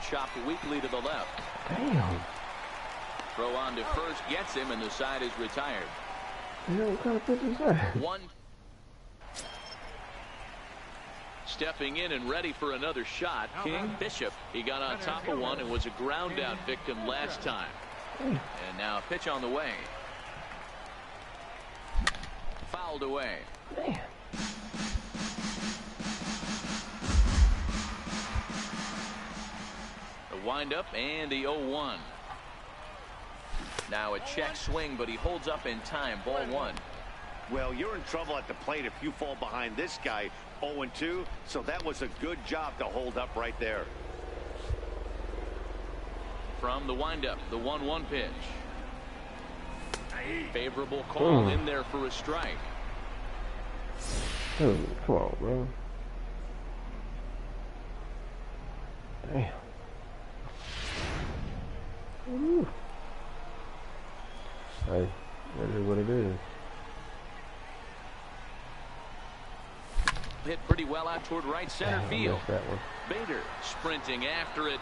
Chopped weakly to the left. Damn. Throw on to first, gets him, and the side is retired. Damn, what kind of pitch is that? 1. Stepping in and ready for another shot, King Bishop. He got on top of one and was a ground out victim last time. And now a pitch on the way. Fouled away. Man. The windup and the 0-1. Now a check swing, but he holds up in time. Ball 1. Well, you're in trouble at the plate if you fall behind this guy 0-2, so that was a good job to hold up right there. From the windup, the 1-1 pitch. Favorable call in there for a strike. Dude, come on, bro. Damn. Ooh. Hey, that is what it is. Hit pretty well out toward right center field. That one. Bader sprinting after it.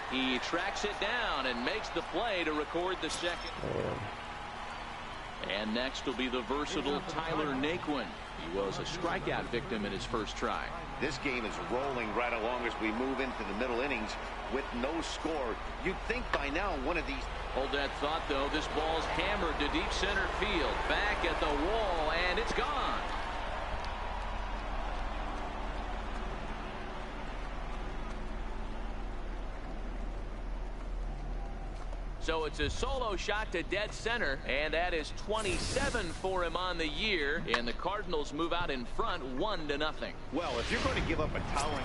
He tracks it down and makes the play to record the second. And next will be the versatile Tyler Naquin. He was a strikeout victim in his first try. This game is rolling right along as we move into the middle innings with no score. You'd think by now one of these... Hold that thought, though. This ball's hammered to deep center field. Back at the wall, and it's gone. So it's a solo shot to dead center, and that is 27 for him on the year, and the Cardinals move out in front 1-0. Well, if you're going to give up a towering...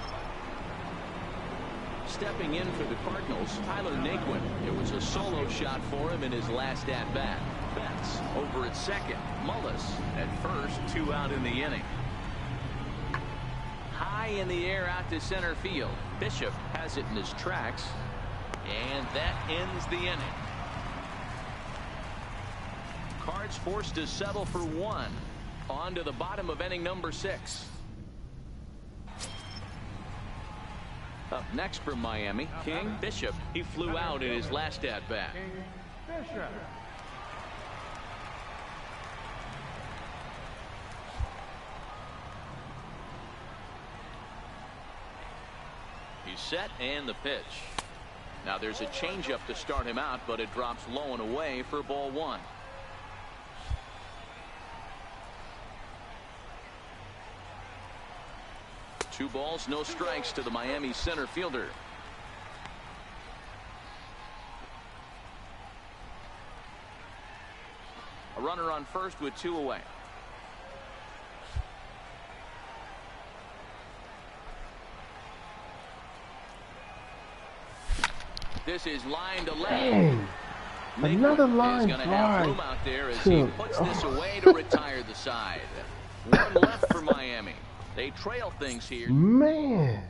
Stepping in for the Cardinals, Tyler Naquin. It was a solo shot for him in his last at-bat. Betts over at second. Mullis at first, 2 out in the inning. High in the air out to center field. Bishop has it in his tracks. And that ends the inning. Cards forced to settle for 1. On to the bottom of inning number 6. Up next for Miami, King Bishop. He flew out in his last at-bat. Bishop. He's set and the pitch. Now there's a changeup to start him out, but it drops low and away for ball 1. Two balls, no strikes to the Miami center fielder. A runner on first with 2 away. This is line to left. Dang. Another line is going to have room out there as he puts this away to retire the side. 1 left for Miami. They trail things here. Man.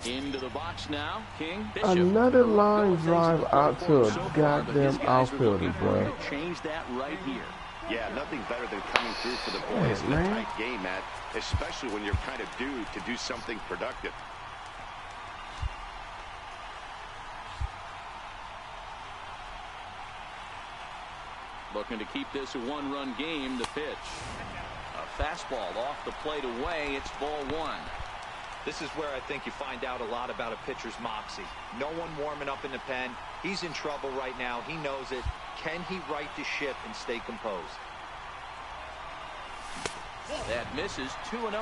Into the box now. King Bishop. Another line drive out to a goddamn outfielder, bro. Change that right here. Yeah, nothing better than coming through for the boys in a tight game, Matt, especially when you're kind of due to do something productive. Looking to keep this a 1-run game. The pitch. A fastball off the plate away. It's ball 1. This is where I think you find out a lot about a pitcher's moxie. No one warming up in the pen. He's in trouble right now. He knows it. Can he right the ship and stay composed? That misses. 2-0.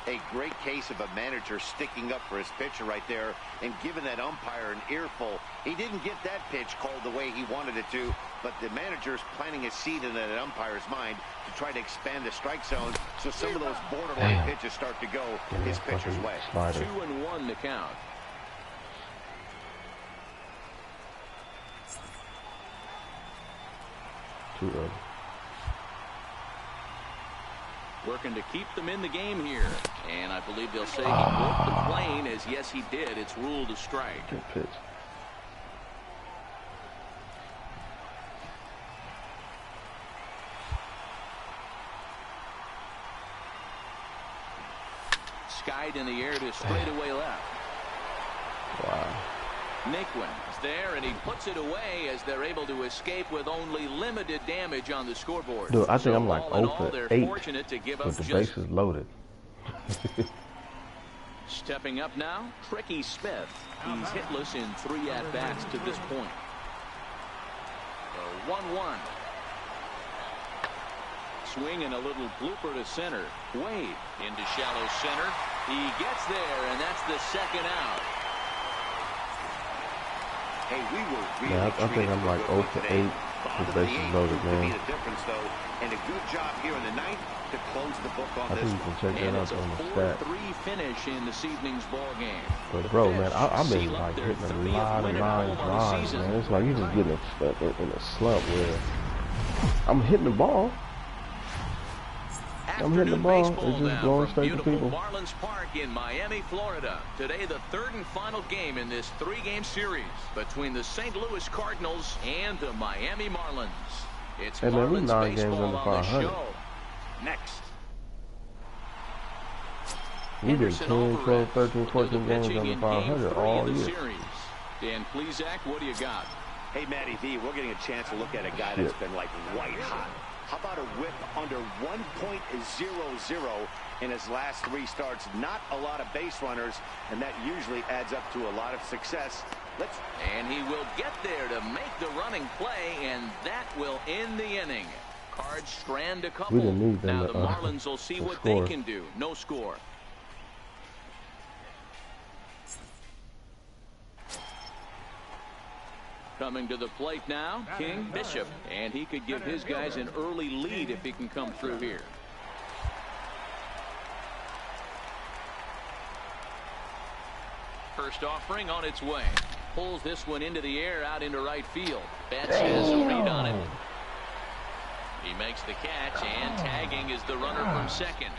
A great case of a manager sticking up for his pitcher right there and giving that umpire an earful. He didn't get that pitch called the way he wanted it to, but the manager's planting a seed in that umpire's mind to try to expand the strike zone so some of those borderline pitches start to go his pitcher's way. 2-1 the count. Too early. Working to keep them in the game here. And I believe they'll say he broke the plane, as yes, he did. It's ruled a strike. Good pitch. Skied in the air to straightaway left. Wow. Naquin is there, and he puts it away as they're able to escape with only limited damage on the scoreboard. Dude, I think I'm like all in all, 0 for 8 with the bases loaded. Stepping up now, Tricky Smith. He's hitless in 3 at-bats to this point. So 1-1. Swing and a little blooper to center. Wade into shallow center. He gets there, and that's the second out. Hey, we were really I think I'm like 0 for 8 with bases loaded, man. A difference though, and a good job here in the ninth to close the book on I this think you can check that out on the stat. 4-3 finish in this evening's ball game. But bro, man, I've been like hitting a lot of line drives, man. It's like you just get in a slump where I'm hitting the ball. I'm hitting the ball. It's just going straight to people. Marlins Park in Miami, Florida. Today, the third and final game in this three-game series between the St. Louis Cardinals and the Miami Marlins. It's hey, man, we 9 games baseball under on the 500. show. Next. We've been 10, 12, 13, 14 games under 500 all year. Dan Plesac, what do you got? Hey, Matty V, we're getting a chance to look at a guy that's been like white hot. How about a whip under 1.00 in his last 3 starts? Not a lot of base runners, and that usually adds up to a lot of success. And he will get there to make the running play, and that will end the inning. Cards strand a couple. We didn't need them, now the Marlins will see what they can do. No score. Coming to the plate now, King Bishop, and he could give his guys an early lead if he can come through here. First offering on its way. Pulls this one into the air out into right field. Betts has a read on it. He makes the catch, and tagging is the runner from second.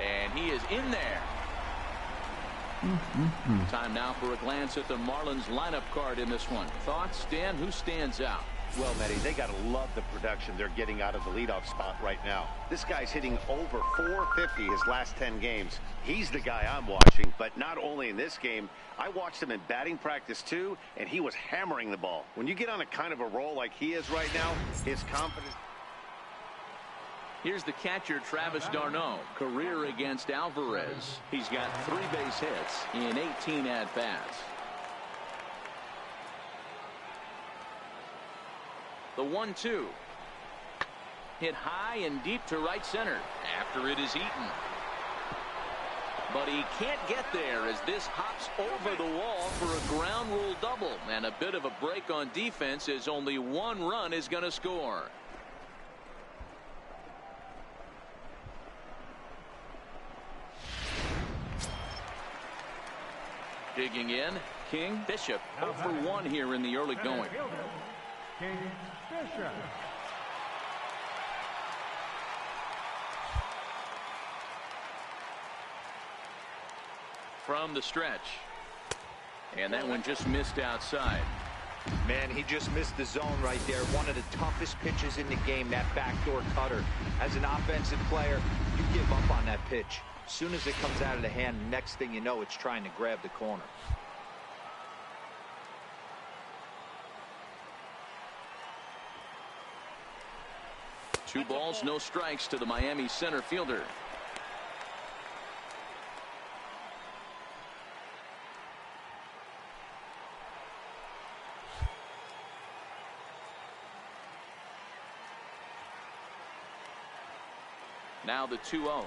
And he is in there. Time now for a glance at the Marlins lineup card in this one. Thoughts, Dan? Who stands out? Well, Matty, they got to love the production they're getting out of the leadoff spot right now. This guy's hitting over 450 his last 10 games. He's the guy I'm watching, but not only in this game. I watched him in batting practice, too, and he was hammering the ball. When you get on a kind of a roll like he is right now, his confidence... Here's the catcher, Travis d'Arnaud. Career against Alvarez. He's got 3 base hits in 18 at-bats. The 1-2. Hit high and deep to right center after it is eaten. But he can't get there as this hops over the wall for a ground rule double. And a bit of a break on defense as only 1 run is going to score. Digging in, King Bishop. 0 for 1 here in the early going. King Bishop. From the stretch. And that one just missed outside. Man, he just missed the zone right there. One of the toughest pitches in the game, that backdoor cutter. As an offensive player, you give up on that pitch. As soon as it comes out of the hand, next thing you know, it's trying to grab the corner. Two balls, no strikes to the Miami center fielder. Now the 2-0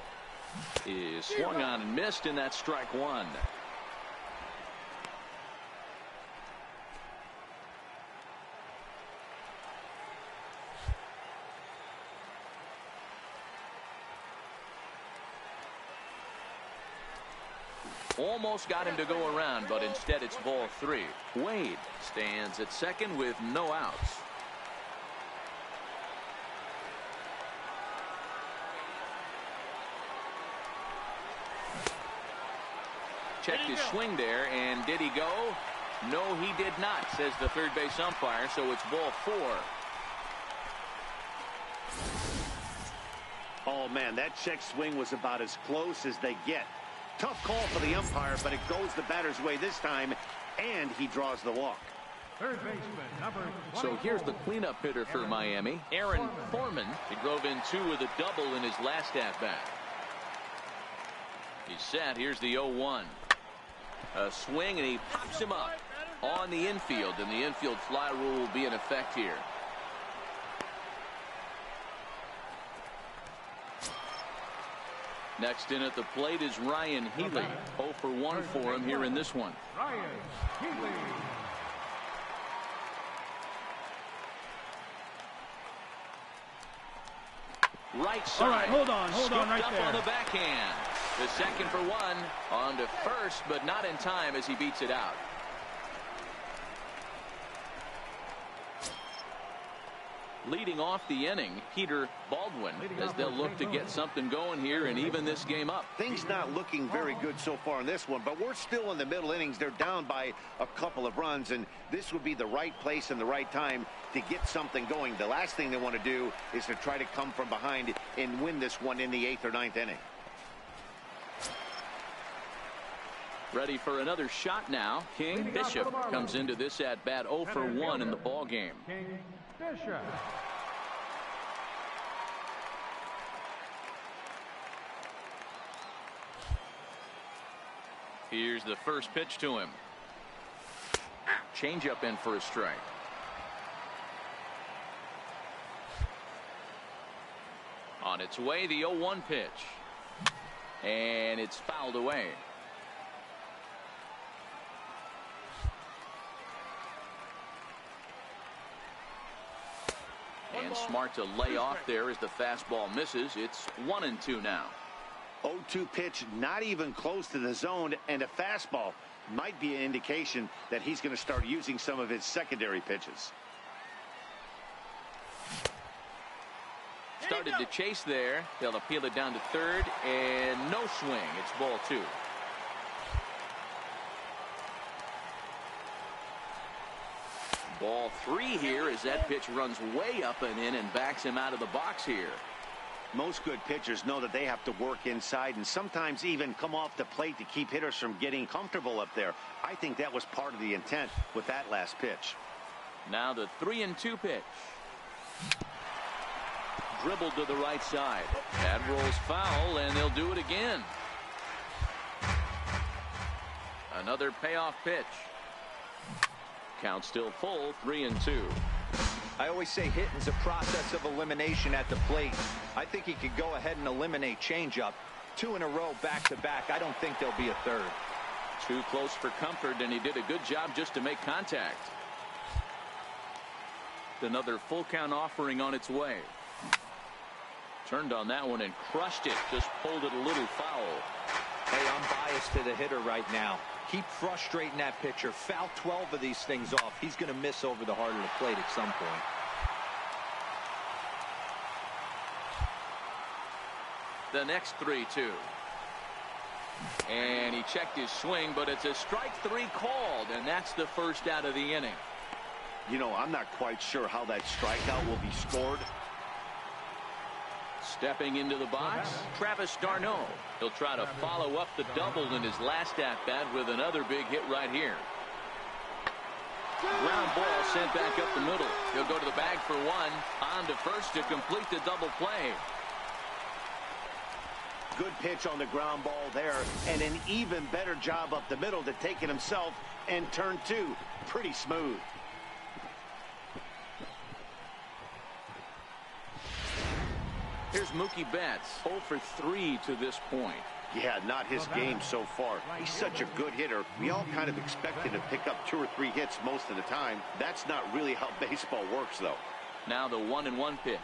is swung on and missed, and that's strike 1. Almost got him to go around, but instead it's ball 3. Wade stands at second with no outs. Checked his swing there, and did he go? No, he did not, says the third base umpire, so it's ball 4. Oh, man, that check swing was about as close as they get. Tough call for the umpire, but it goes the batter's way this time, and he draws the walk. Third baseman, number 24. So here's the cleanup hitter for Miami, Aaron Foreman. He drove in 2 with a double in his last at-bat. He's set. Here's the 0-1. A swing, and he pops him up on the infield, and the infield fly rule will be in effect here. Next in at the plate is Ryan Healy. 0 for 1 for him here in this one. Ryan Healy. Right side. All right, hold on right up there. On the backhand. The second for 1. On to first, but not in time as he beats it out. Leading off the inning, Peter Baldwin, as they'll look to get something going here and even this game up. Things not looking very good so far in this one, but we're still in the middle innings. They're down by a couple of runs, and this would be the right place and the right time to get something going. The last thing they want to do is to try to come from behind and win this one in the 8th or 9th inning. Ready for another shot now. King Bishop comes into this at bat 0 for 1 in the ball game. King Bishop. Here's the first pitch to him. Changeup in for a strike. On its way, the 0-1 pitch. And it's fouled away. And smart to lay off there as the fastball misses. It's 1-2 now. 0-2 pitch, not even close to the zone, and a fastball might be an indication that he's going to start using some of his secondary pitches. Started to chase there. They'll appeal it down to third, and no swing. It's ball 2. Ball 3 here as that pitch runs way up and in and backs him out of the box here. Most good pitchers know that they have to work inside and sometimes even come off the plate to keep hitters from getting comfortable up there. I think that was part of the intent with that last pitch. Now the 3-2 pitch. Dribbled to the right side. That rolls foul, and they'll do it again. Another payoff pitch. Count still full, 3-2. I always say hitting's a process of elimination at the plate. I think he could go ahead and eliminate changeup. 2 in a row, back-to-back. I don't think there'll be a third. Too close for comfort, and he did a good job just to make contact. Another full count offering on its way. Turned on that one and crushed it. Just pulled it a little foul. Hey, I'm biased to the hitter right now. Keep frustrating that pitcher. Foul 12 of these things off. He's going to miss over the heart of the plate at some point. The next 3-2. And he checked his swing, but it's a strike 3 called, and that's the first out of the inning. You know, I'm not quite sure how that strikeout will be scored. Stepping into the box, Travis d'Arnaud. He'll try to follow up the double in his last at-bat with another big hit right here. Ground ball sent back up the middle. He'll go to the bag for 1. On to first to complete the double play. Good pitch on the ground ball there, and an even better job up the middle to take it himself, and turn 2. Pretty smooth. Here's Mookie Betts, 0 for 3 to this point. Yeah, not his game so far. He's such a good hitter. We all kind of expect him to pick up 2 or 3 hits most of the time. That's not really how baseball works, though. Now the 1-1 pitch.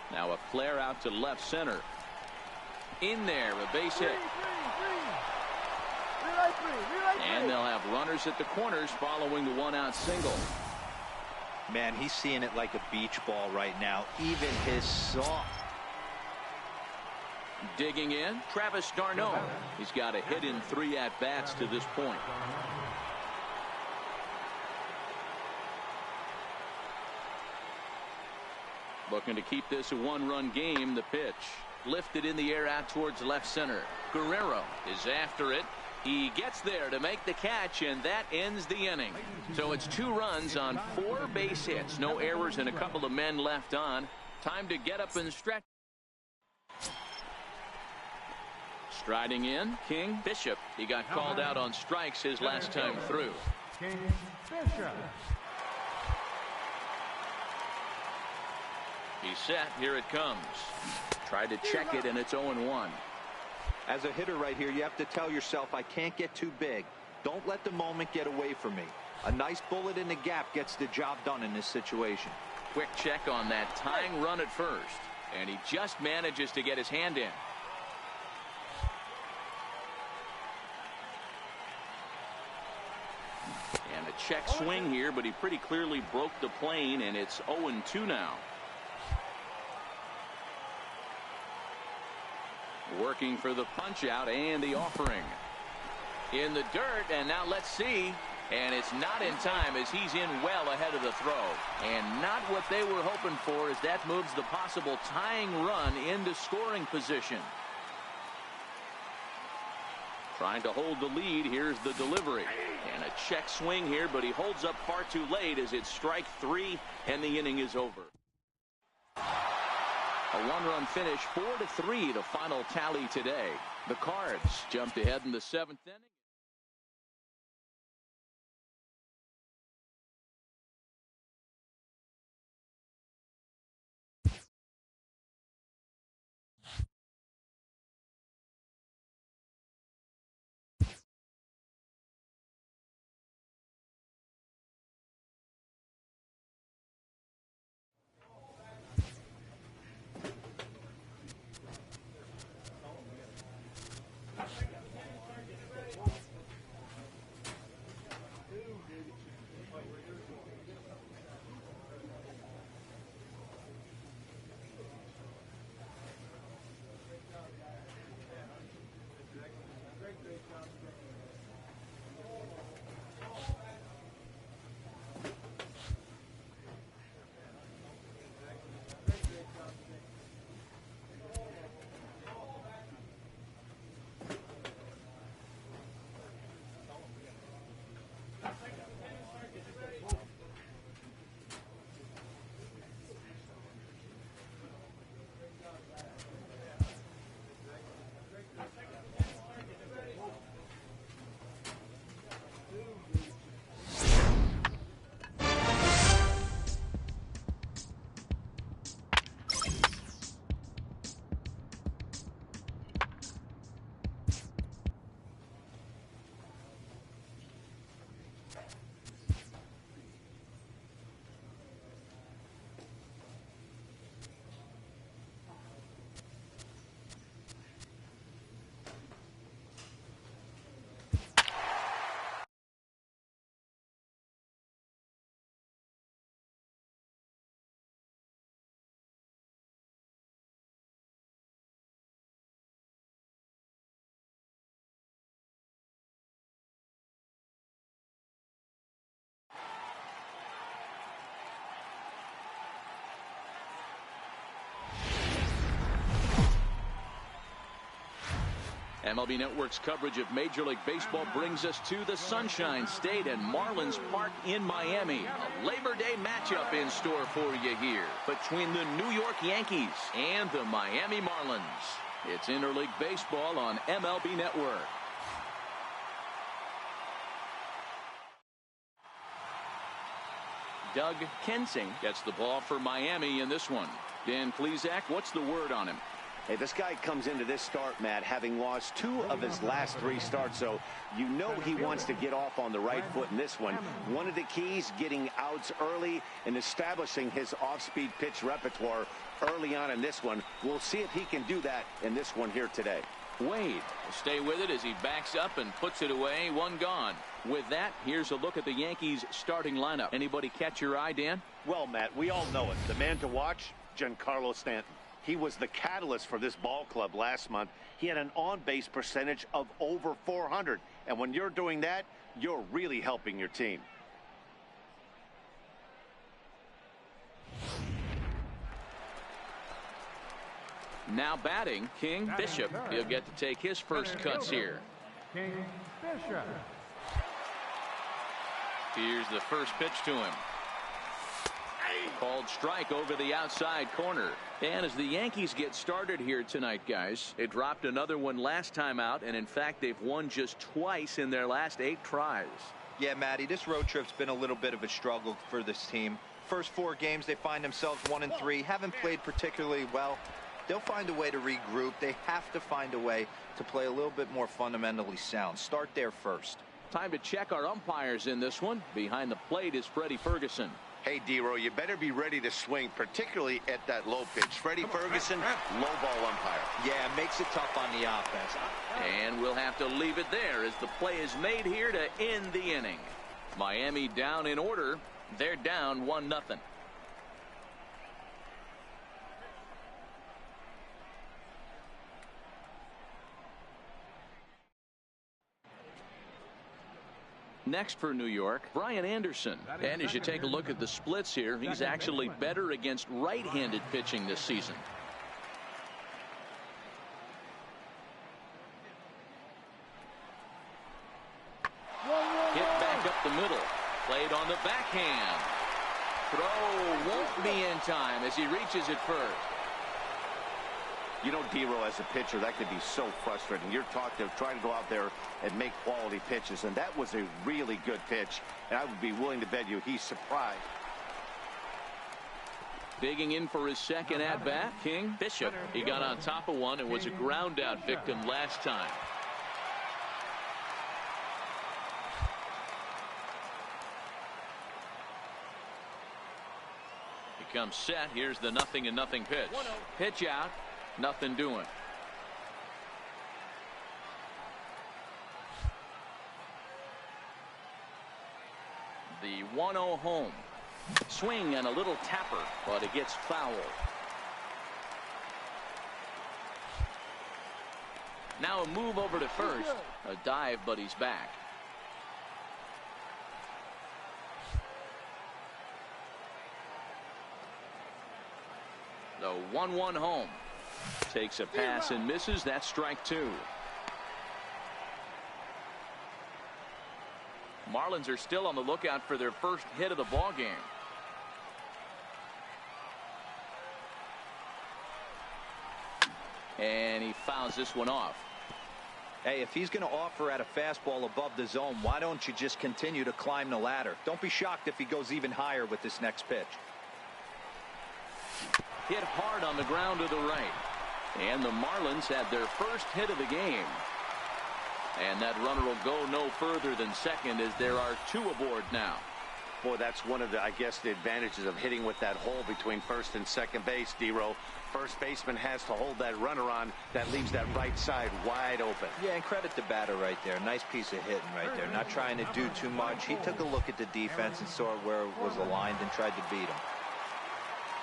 Now a flare out to left center. In there, a base hit. And they'll have runners at the corners following the 1-out single. Man, he's seeing it like a beach ball right now. Even his soft. Digging in, Travis d'Arnaud. He's got a hit in 3 at-bats to this point. Looking to keep this a 1-run game. The pitch lifted in the air out towards left center. Guerrero is after it. He gets there to make the catch, and that ends the inning. So it's 2 runs on 4 base hits. No errors and a couple of men left on. Time to get up and stretch. Striding in, King Bishop. He got called out on strikes his last time through. King Bishop. He's set. Here it comes. Tried to check it, and it's 0-1. As a hitter right here, you have to tell yourself, I can't get too big. Don't let the moment get away from me. A nice bullet in the gap gets the job done in this situation. Quick check on that tying run at first, and he just manages to get his hand in. And a check swing here, but he pretty clearly broke the plane, and it's 0-2 now. Working for the punch out and the offering. In the dirt, and now let's see. And it's not in time as he's in well ahead of the throw. And not what they were hoping for, as that moves the possible tying run into scoring position. Trying to hold the lead. Here's the delivery. And a check swing here, but he holds up far too late as it's strike 3 and the inning is over. A one-run finish, 4-3, the final tally today. The Cards jumped ahead in the 7th inning. MLB Network's coverage of Major League Baseball brings us to the Sunshine State and Marlins Park in Miami. A Labor Day matchup in store for you here between the New York Yankees and the Miami Marlins. It's Interleague Baseball on MLB Network. Doug Kensing gets the ball for Miami in this one. Dan Plesac, what's the word on him? Hey, this guy comes into this start, Matt, having lost 2 of his last 3 starts, so you know he wants to get off on the right foot in this one. One of the keys, getting outs early and establishing his off-speed pitch repertoire early on in this one. We'll see if he can do that in this one here today. Wade will stay with it as he backs up and puts it away. 1 gone. With that, here's a look at the Yankees starting lineup. Anybody catch your eye, Dan? Well, Matt, we all know it. The man to watch, Giancarlo Stanton. He was the catalyst for this ball club last month. He had an on-base percentage of over 400. And when you're doing that, you're really helping your team. Now batting, King Bishop. He'll get to take his first cuts here. King Bishop. Here's the first pitch to him. Called strike over the outside corner. And as the Yankees get started here tonight, guys, they dropped another one last time out, and in fact they've won just twice in their last 8 tries. Yeah, Matty, this road trip's been a little bit of a struggle for this team. First 4 games they find themselves 1-3, haven't played particularly well. They'll find a way to regroup. They have to find a way to play a little bit more fundamentally sound. Start there first. Time to check our umpires in this one. Behind the plate is Freddie Ferguson. Hey, D-Row, you better be ready to swing, particularly at that low pitch. Freddie Ferguson, low ball umpire. Yeah, makes it tough on the offense. And we'll have to leave it there as the play is made here to end the inning. Miami down in order. They're down 1-0. Next for New York, Brian Anderson. And as you take a look at the splits here, he's actually better against right-handed pitching this season. Hit back up the middle. Played on the backhand. Throw won't be in time as he reaches it first. You know, D-Row, as a pitcher, that could be so frustrating. You're trying to go out there and make quality pitches, and that was a really good pitch, and I would be willing to bet you he's surprised. Digging in for his second at-bat, King Bishop. He got on top of one and was a ground-out victim last time. He comes set. Here's the 0-0 pitch. Pitch out. Nothing doing. The 1-0 home. Swing and a little tapper, but it gets foul. Now a move over to first. A dive, but he's back. The 1-1 home. Takes a pass and misses. That's strike 2. Marlins are still on the lookout for their first hit of the ball game. And he fouls this one off. Hey, if he's going to offer at a fastball above the zone, why don't you just continue to climb the ladder? Don't be shocked if he goes even higher with this next pitch. Hit hard on the ground to the right. And the Marlins had their first hit of the game. And that runner will go no further than second as there are 2 aboard now. Boy, that's one of the, I guess, the advantages of hitting with that hole between first and second base, D-Row. First baseman has to hold that runner on. That leaves that right side wide open. Yeah, and credit the batter right there. Nice piece of hitting right there. Not trying to do too much. He took a look at the defense and saw where it was aligned and tried to beat him.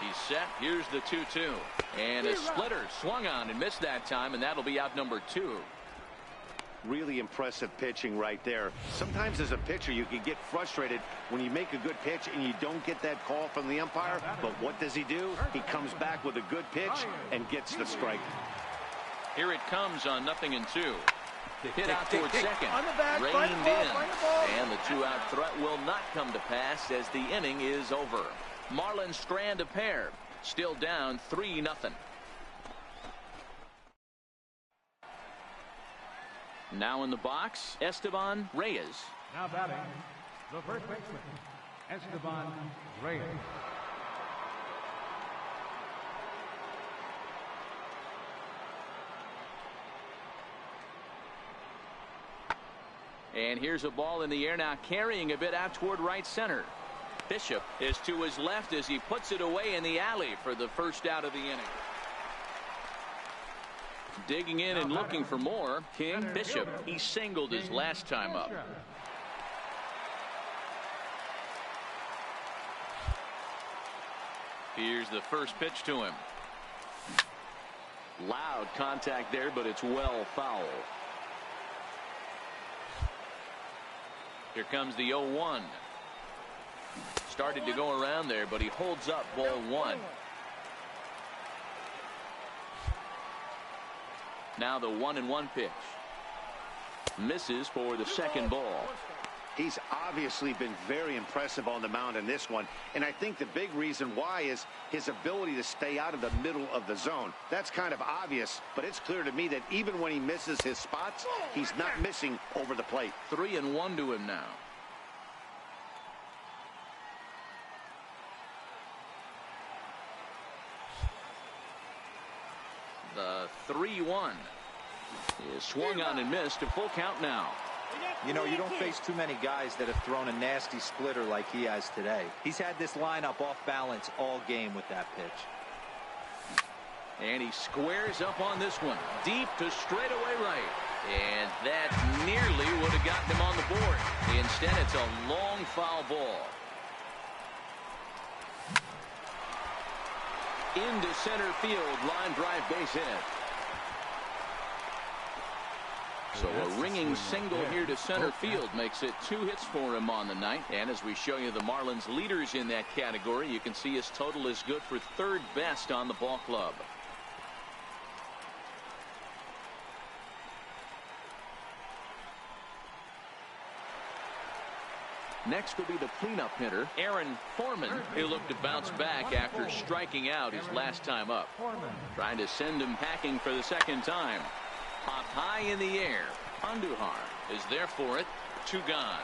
He's set. Here's the 2-2. And a splitter swung on and missed that time, and that'll be out number 2. Really impressive pitching right there. Sometimes as a pitcher you can get frustrated when you make a good pitch and you don't get that call from the umpire. But what does he do? He comes back with a good pitch and gets the strike. Here it comes on 0-2. Hit out towards second. Reined in. And the 2-out threat will not come to pass as the inning is over. Marlins strand a pair. Still down 3-0. Now in the box, Esteban Reyes. Now batting, the first baseman, Esteban Reyes. And here's a ball in the air now, carrying a bit out toward right center. Bishop is to his left as he puts it away in the alley for the first out of the inning. Digging in and looking for more, King Bishop. He singled his last time up. Here's the first pitch to him. Loud contact there, but it's well foul. Here comes the 0-1. Started to go around there, but he holds up ball 1. Now the 1-1 pitch. Misses for the second ball. He's obviously been very impressive on the mound in this one, and I think the big reason why is his ability to stay out of the middle of the zone. That's kind of obvious, but it's clear to me that even when he misses his spots, he's not missing over the plate. 3-1 to him now. The 3-1 is swung on and missed. A full count now. You know, you don't face too many guys that have thrown a nasty splitter like he has today. He's had this lineup off balance all game with that pitch. And he squares up on this one. Deep to straightaway right. And that nearly would have gotten him on the board. Instead, it's a long foul ball. Into center field, line drive base hit. So a ringing single here to center field makes it 2 hits for him on the night. And as we show you the Marlins leaders in that category, you can see his total is good for 3rd best on the ball club. Next will be the cleanup hitter, Aaron Foreman, who looked to bounce back after striking out his last time up. Trying to send him packing for the 2nd time. Popped high in the air. Andujar is there for it. 2 gone.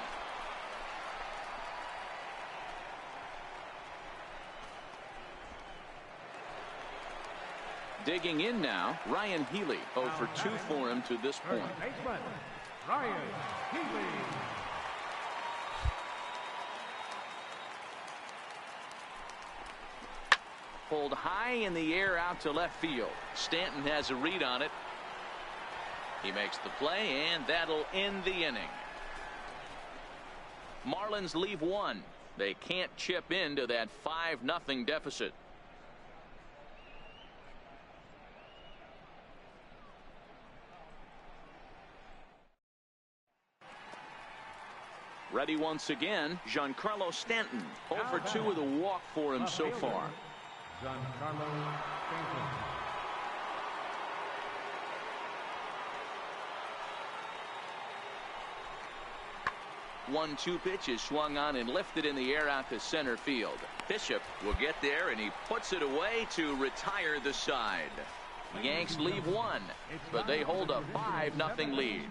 Digging in now, Ryan Healy. 0 for 2 for him to this point. Ryan Healy. Pulled high in the air out to left field. Stanton has a read on it. He makes the play, and that'll end the inning. Marlins leave 1. They can't chip into that 5-0 deficit. Ready once again, Giancarlo Stanton. 0 for 2 with a walk for him so far. Giancarlo Stanton. 1-2 pitch is swung on and lifted in the air out to center field. Bishop will get there, and he puts it away to retire the side. Yanks leave 1, but they hold a 5-0 lead.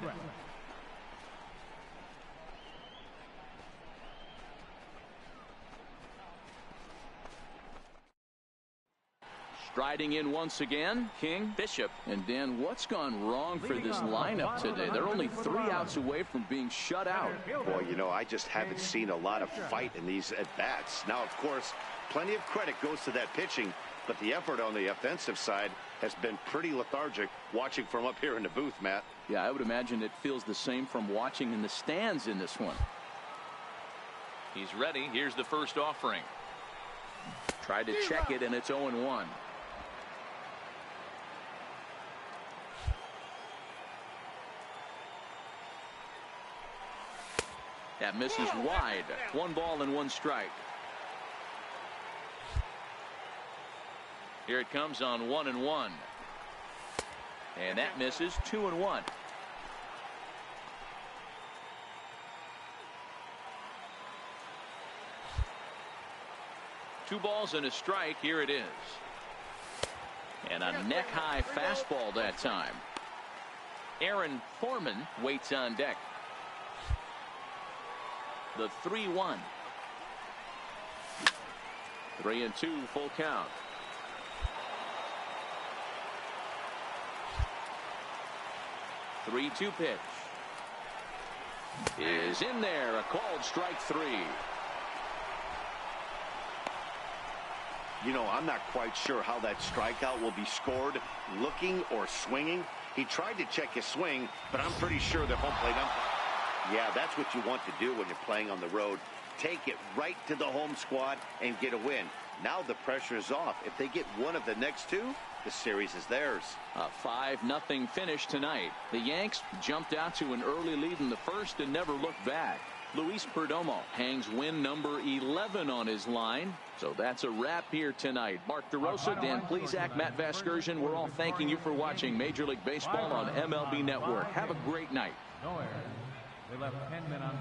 Striding in once again, King, Bishop. And Dan, what's gone wrong for this lineup today? They're only 3 outs away from being shut out. Well, you know, I just haven't seen a lot of fight in these at-bats. Now, of course, plenty of credit goes to that pitching, but the effort on the offensive side has been pretty lethargic watching from up here in the booth, Matt. Yeah, I would imagine it feels the same from watching in the stands in this one. He's ready. Here's the first offering. Tried to check it, and it's 0-1. That misses wide. 1 ball and 1 strike. Here it comes on 1-1. And that misses. 2-1. Two balls and a strike. Here it is. And a neck-high fastball that time. Aaron Foreman waits on deck. The 3-1. 3-2 full count. The 3-2 pitch is in there. A called strike 3. You know, I'm not quite sure how that strikeout will be scored, looking or swinging. He tried to check his swing, but I'm pretty sure the home plate umpire. Yeah, that's what you want to do when you're playing on the road. Take it right to the home squad and get a win. Now the pressure is off. If they get one of the next 2, the series is theirs. A 5-0 finish tonight. The Yanks jumped out to an early lead in the first and never looked back. Luis Perdomo hangs win number 11 on his line. So that's a wrap here tonight. Mark DeRosa, Dan Plesac, Matt Vasgersian, we're all thanking you for watching Major League Baseball on MLB Network. Have a great night. No errors. They left 10 men on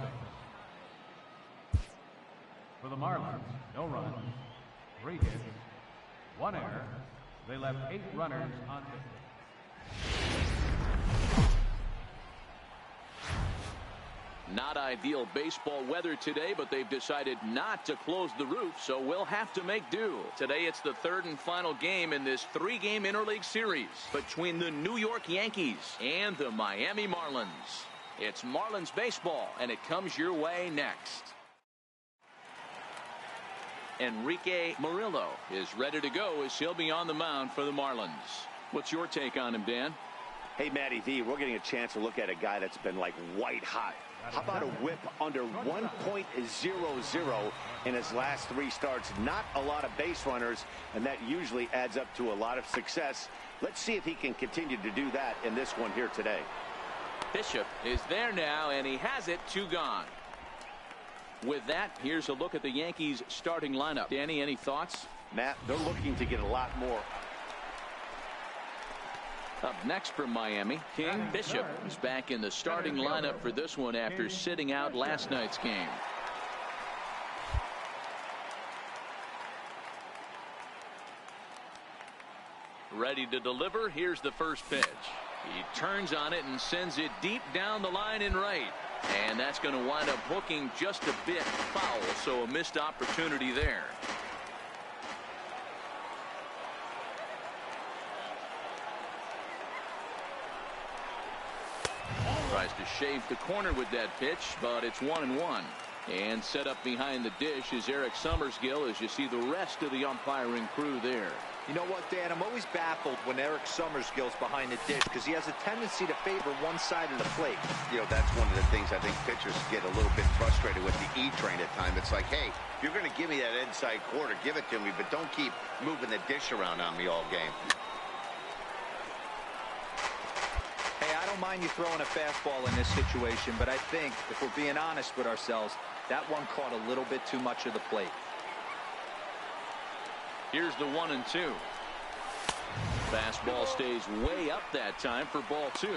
base. For the Marlins, no runs, 3 hits, 1 error. They left 8 runners on base. Not ideal baseball weather today, but they've decided not to close the roof, so we'll have to make do. Today it's the 3rd and final game in this 3-game interleague series between the New York Yankees and the Miami Marlins. It's Marlins baseball, and it comes your way next. Enrique Murillo is ready to go as he'll be on the mound for the Marlins. What's your take on him, Dan? Hey, Matty V, we're getting a chance to look at a guy that's been like white hot How about a whip under 1.00 in his last 3 starts? Not a lot of base runners, and that usually adds up to a lot of success. Let's see if he can continue to do that in this one here today. Bishop is there now, and he has it. 2 gone. With that, here's a look at the Yankees starting lineup. Danny, any thoughts? Matt, they're looking to get a lot more. Up next from Miami, King. Bishop is back in the starting lineup for this one after sitting out last night's game. Ready to deliver. Here's the first pitch. He turns on it and sends it deep down the line in right. And that's going to wind up hooking just a bit foul, so a missed opportunity there. Tries to shave the corner with that pitch, but it's 1-1. And set up behind the dish is Eric Summersgill as you see the rest of the umpiring crew there. You know what, Dan? I'm always baffled when Eric Summersgill's behind the dish because he has a tendency to favor one side of the plate. You know, that's one of the things I think pitchers get a little bit frustrated with the E-train at times. It's like, hey, if you're going to give me that inside corner, give it to me, but don't keep moving the dish around on me all game. Hey, I don't mind you throwing a fastball in this situation, but I think if we're being honest with ourselves, that one caught a little bit too much of the plate. Here's the 1-2. Fastball stays way up that time for ball 2.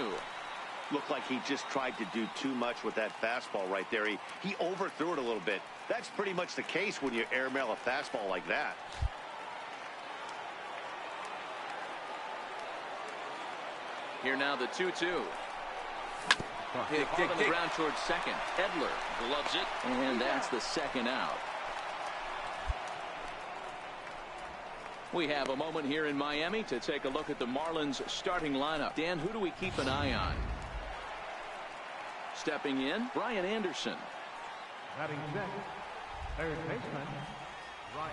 Looked like he just tried to do too much with that fastball right there. He overthrew it a little bit. That's pretty much the case when you airmail a fastball like that. Here now the 2-2. Hit on the ground towards second. Edler gloves it, and that's the second out. We have a moment here in Miami to take a look at the Marlins starting lineup. Dan, who do we keep an eye on? Stepping in, Brian Anderson. Batting sixth, third baseman, Brian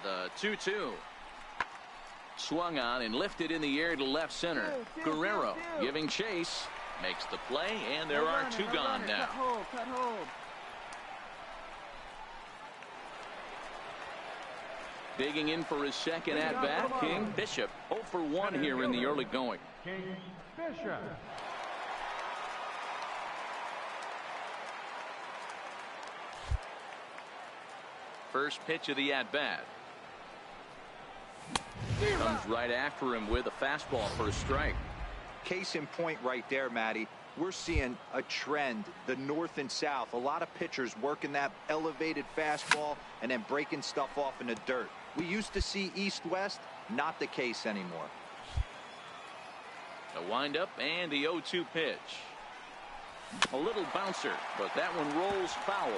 Anderson. The 2-2. Swung on and lifted in the air to left center. Guerrero giving chase. Makes the play, and there are 2 gone now. Cut hold. Digging in for his second at-bat, King. Bishop 0 for 1 here in the early going. King Bishop. First pitch of the at-bat. Comes right after him with a fastball for a strike. Case in point right there, Matty. We're seeing a trend, the north and south. A lot of pitchers working that elevated fastball and then breaking stuff off in the dirt. We used to see east-west, not the case anymore. The windup and the 0-2 pitch. A little bouncer, but that one rolls foul.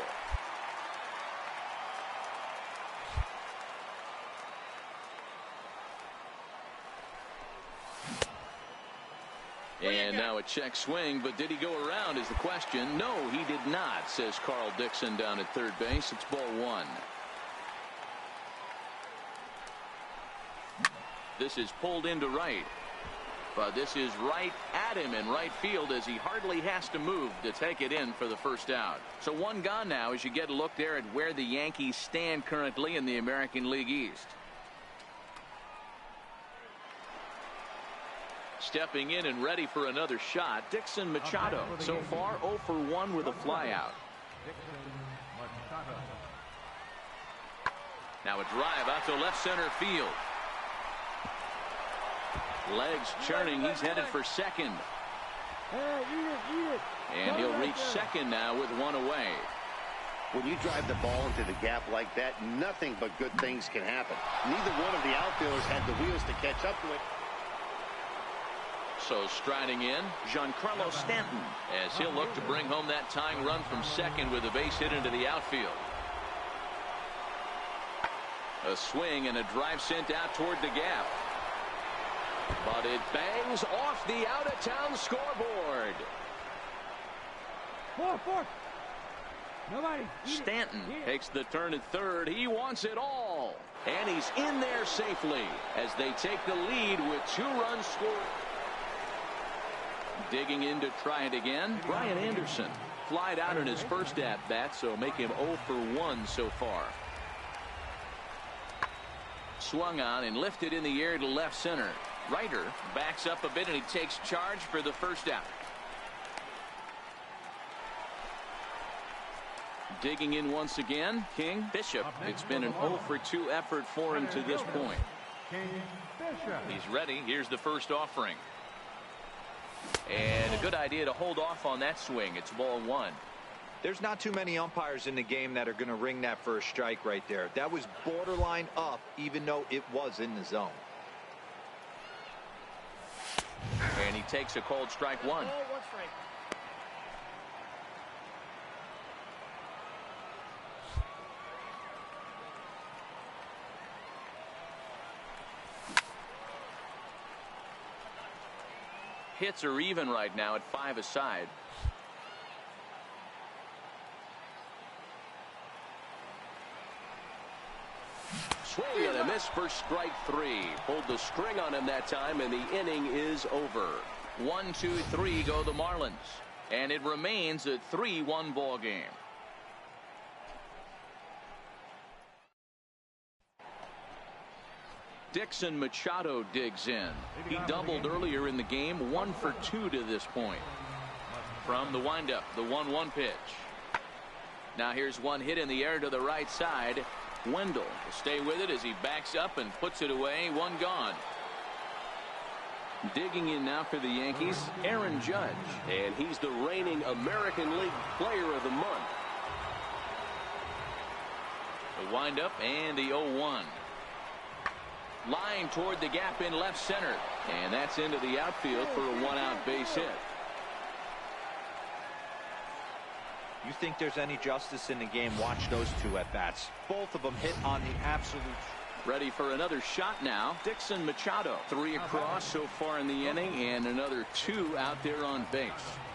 And now a check swing, but did he go around is the question. No, he did not, says Carl Dixon down at third base. It's ball 1. This is pulled into right. But this is right at him in right field as he hardly has to move to take it in for the first out. So 1 gone now as you get a look there at where the Yankees stand currently in the American League East. Stepping in and ready for another shot, Dixon Machado. So far 0 for 1 with a flyout. Now a drive out to left center field. Legs churning. He's headed for second. And he'll reach second now with 1 away. When you drive the ball into the gap like that, nothing but good things can happen. Neither one of the outfielders had the wheels to catch up to it. So striding in, Giancarlo Stanton, as he'll look to bring home that tying run from second with a base hit into the outfield. A swing and a drive sent out toward the gap. But it bangs off the out-of-town scoreboard. 4. Nobody. Stanton takes the turn at third. He wants it all. And he's in there safely as they take the lead with 2 runs scored. Digging in to try it again, Brian Anderson. Flied out in his first at-bat, so make him 0 for 1 so far. Swung on and lifted in the air to left center. Ryder backs up a bit and he takes charge for the first out. Digging in once again, King Bishop. It's been an 0 for 2 effort for him to this point. He's ready. Here's the first offering. And a good idea to hold off on that swing. It's ball 1. There's not too many umpires in the game that are going to ring that first strike right there. That was borderline up, even though it was in the zone. And he takes a cold strike 1. Hits are even right now at 5 aside. Swing and a miss for strike 3. Pulled the string on him that time, and the inning is over. 1, 2, 3 go the Marlins, and it remains a 3-1 ball game. Dixon Machado digs in. He doubled earlier in the game, 1 for 2 to this point. From the windup, the 1-1 pitch. Now here's one hit in the air to the right side. Wendell will stay with it as he backs up and puts it away. 1 gone. Digging in now for the Yankees, Aaron Judge. And he's the reigning American League Player of the Month. The windup and the 0-1. Line toward the gap in left center. And that's into the outfield for a 1-out base hit. You think there's any justice in the game? Watch those 2 at-bats. Both of them hit on the absolute. Ready for another shot now. Dixon Machado. 3 across so far in the inning, and another 2 out there on base.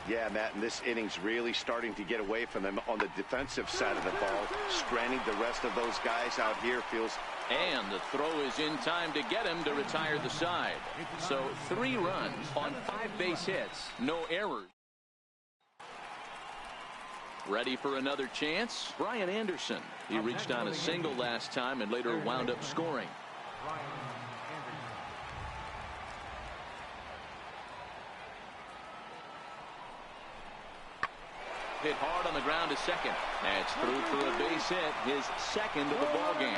Yeah, Matt, and this inning's really starting to get away from them on the defensive side of the ball. Stranding the rest of those guys out here feels. And the throw is in time to get him to retire the side. So 3 runs on 5 base hits. No errors. Ready for another chance? Brian Anderson. He reached on a single last time and later wound up scoring. Hit hard on the ground to second. That's through for a base hit, his second of the ball game.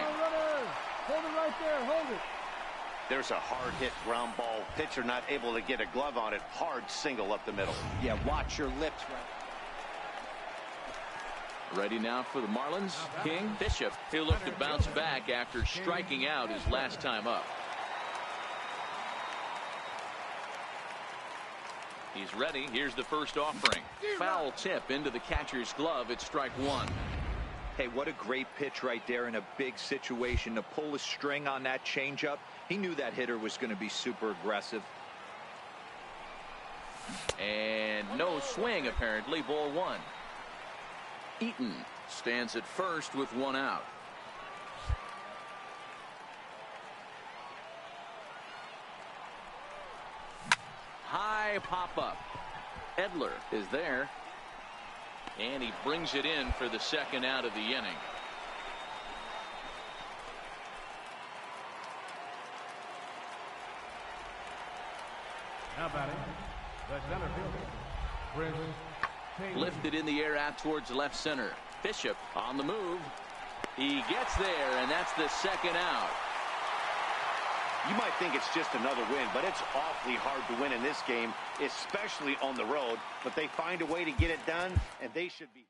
Hold it right there. Hold it. There's a hard hit ground ball. Pitcher not able to get a glove on it. Hard single up the middle. Yeah, watch your lips. Ready now for the Marlins, King Bishop. He'll look to bounce back after striking out his last time up. He's ready. Here's the first offering. Foul tip into the catcher's glove. It's strike 1. Hey, what a great pitch right there in a big situation to pull a string on that changeup. He knew that hitter was going to be super aggressive. And no swing, apparently. Ball 1. Eaton stands at first with 1 out. High pop-up. Edler is there. And he brings it in for the second out of the inning. Now batting, the center fielder, Chris. Lifted in the air out towards left center. Bishop on the move. He gets there, and that's the second out. You might think it's just another win, but it's awfully hard to win in this game, especially on the road. But they find a way to get it done, and they should be.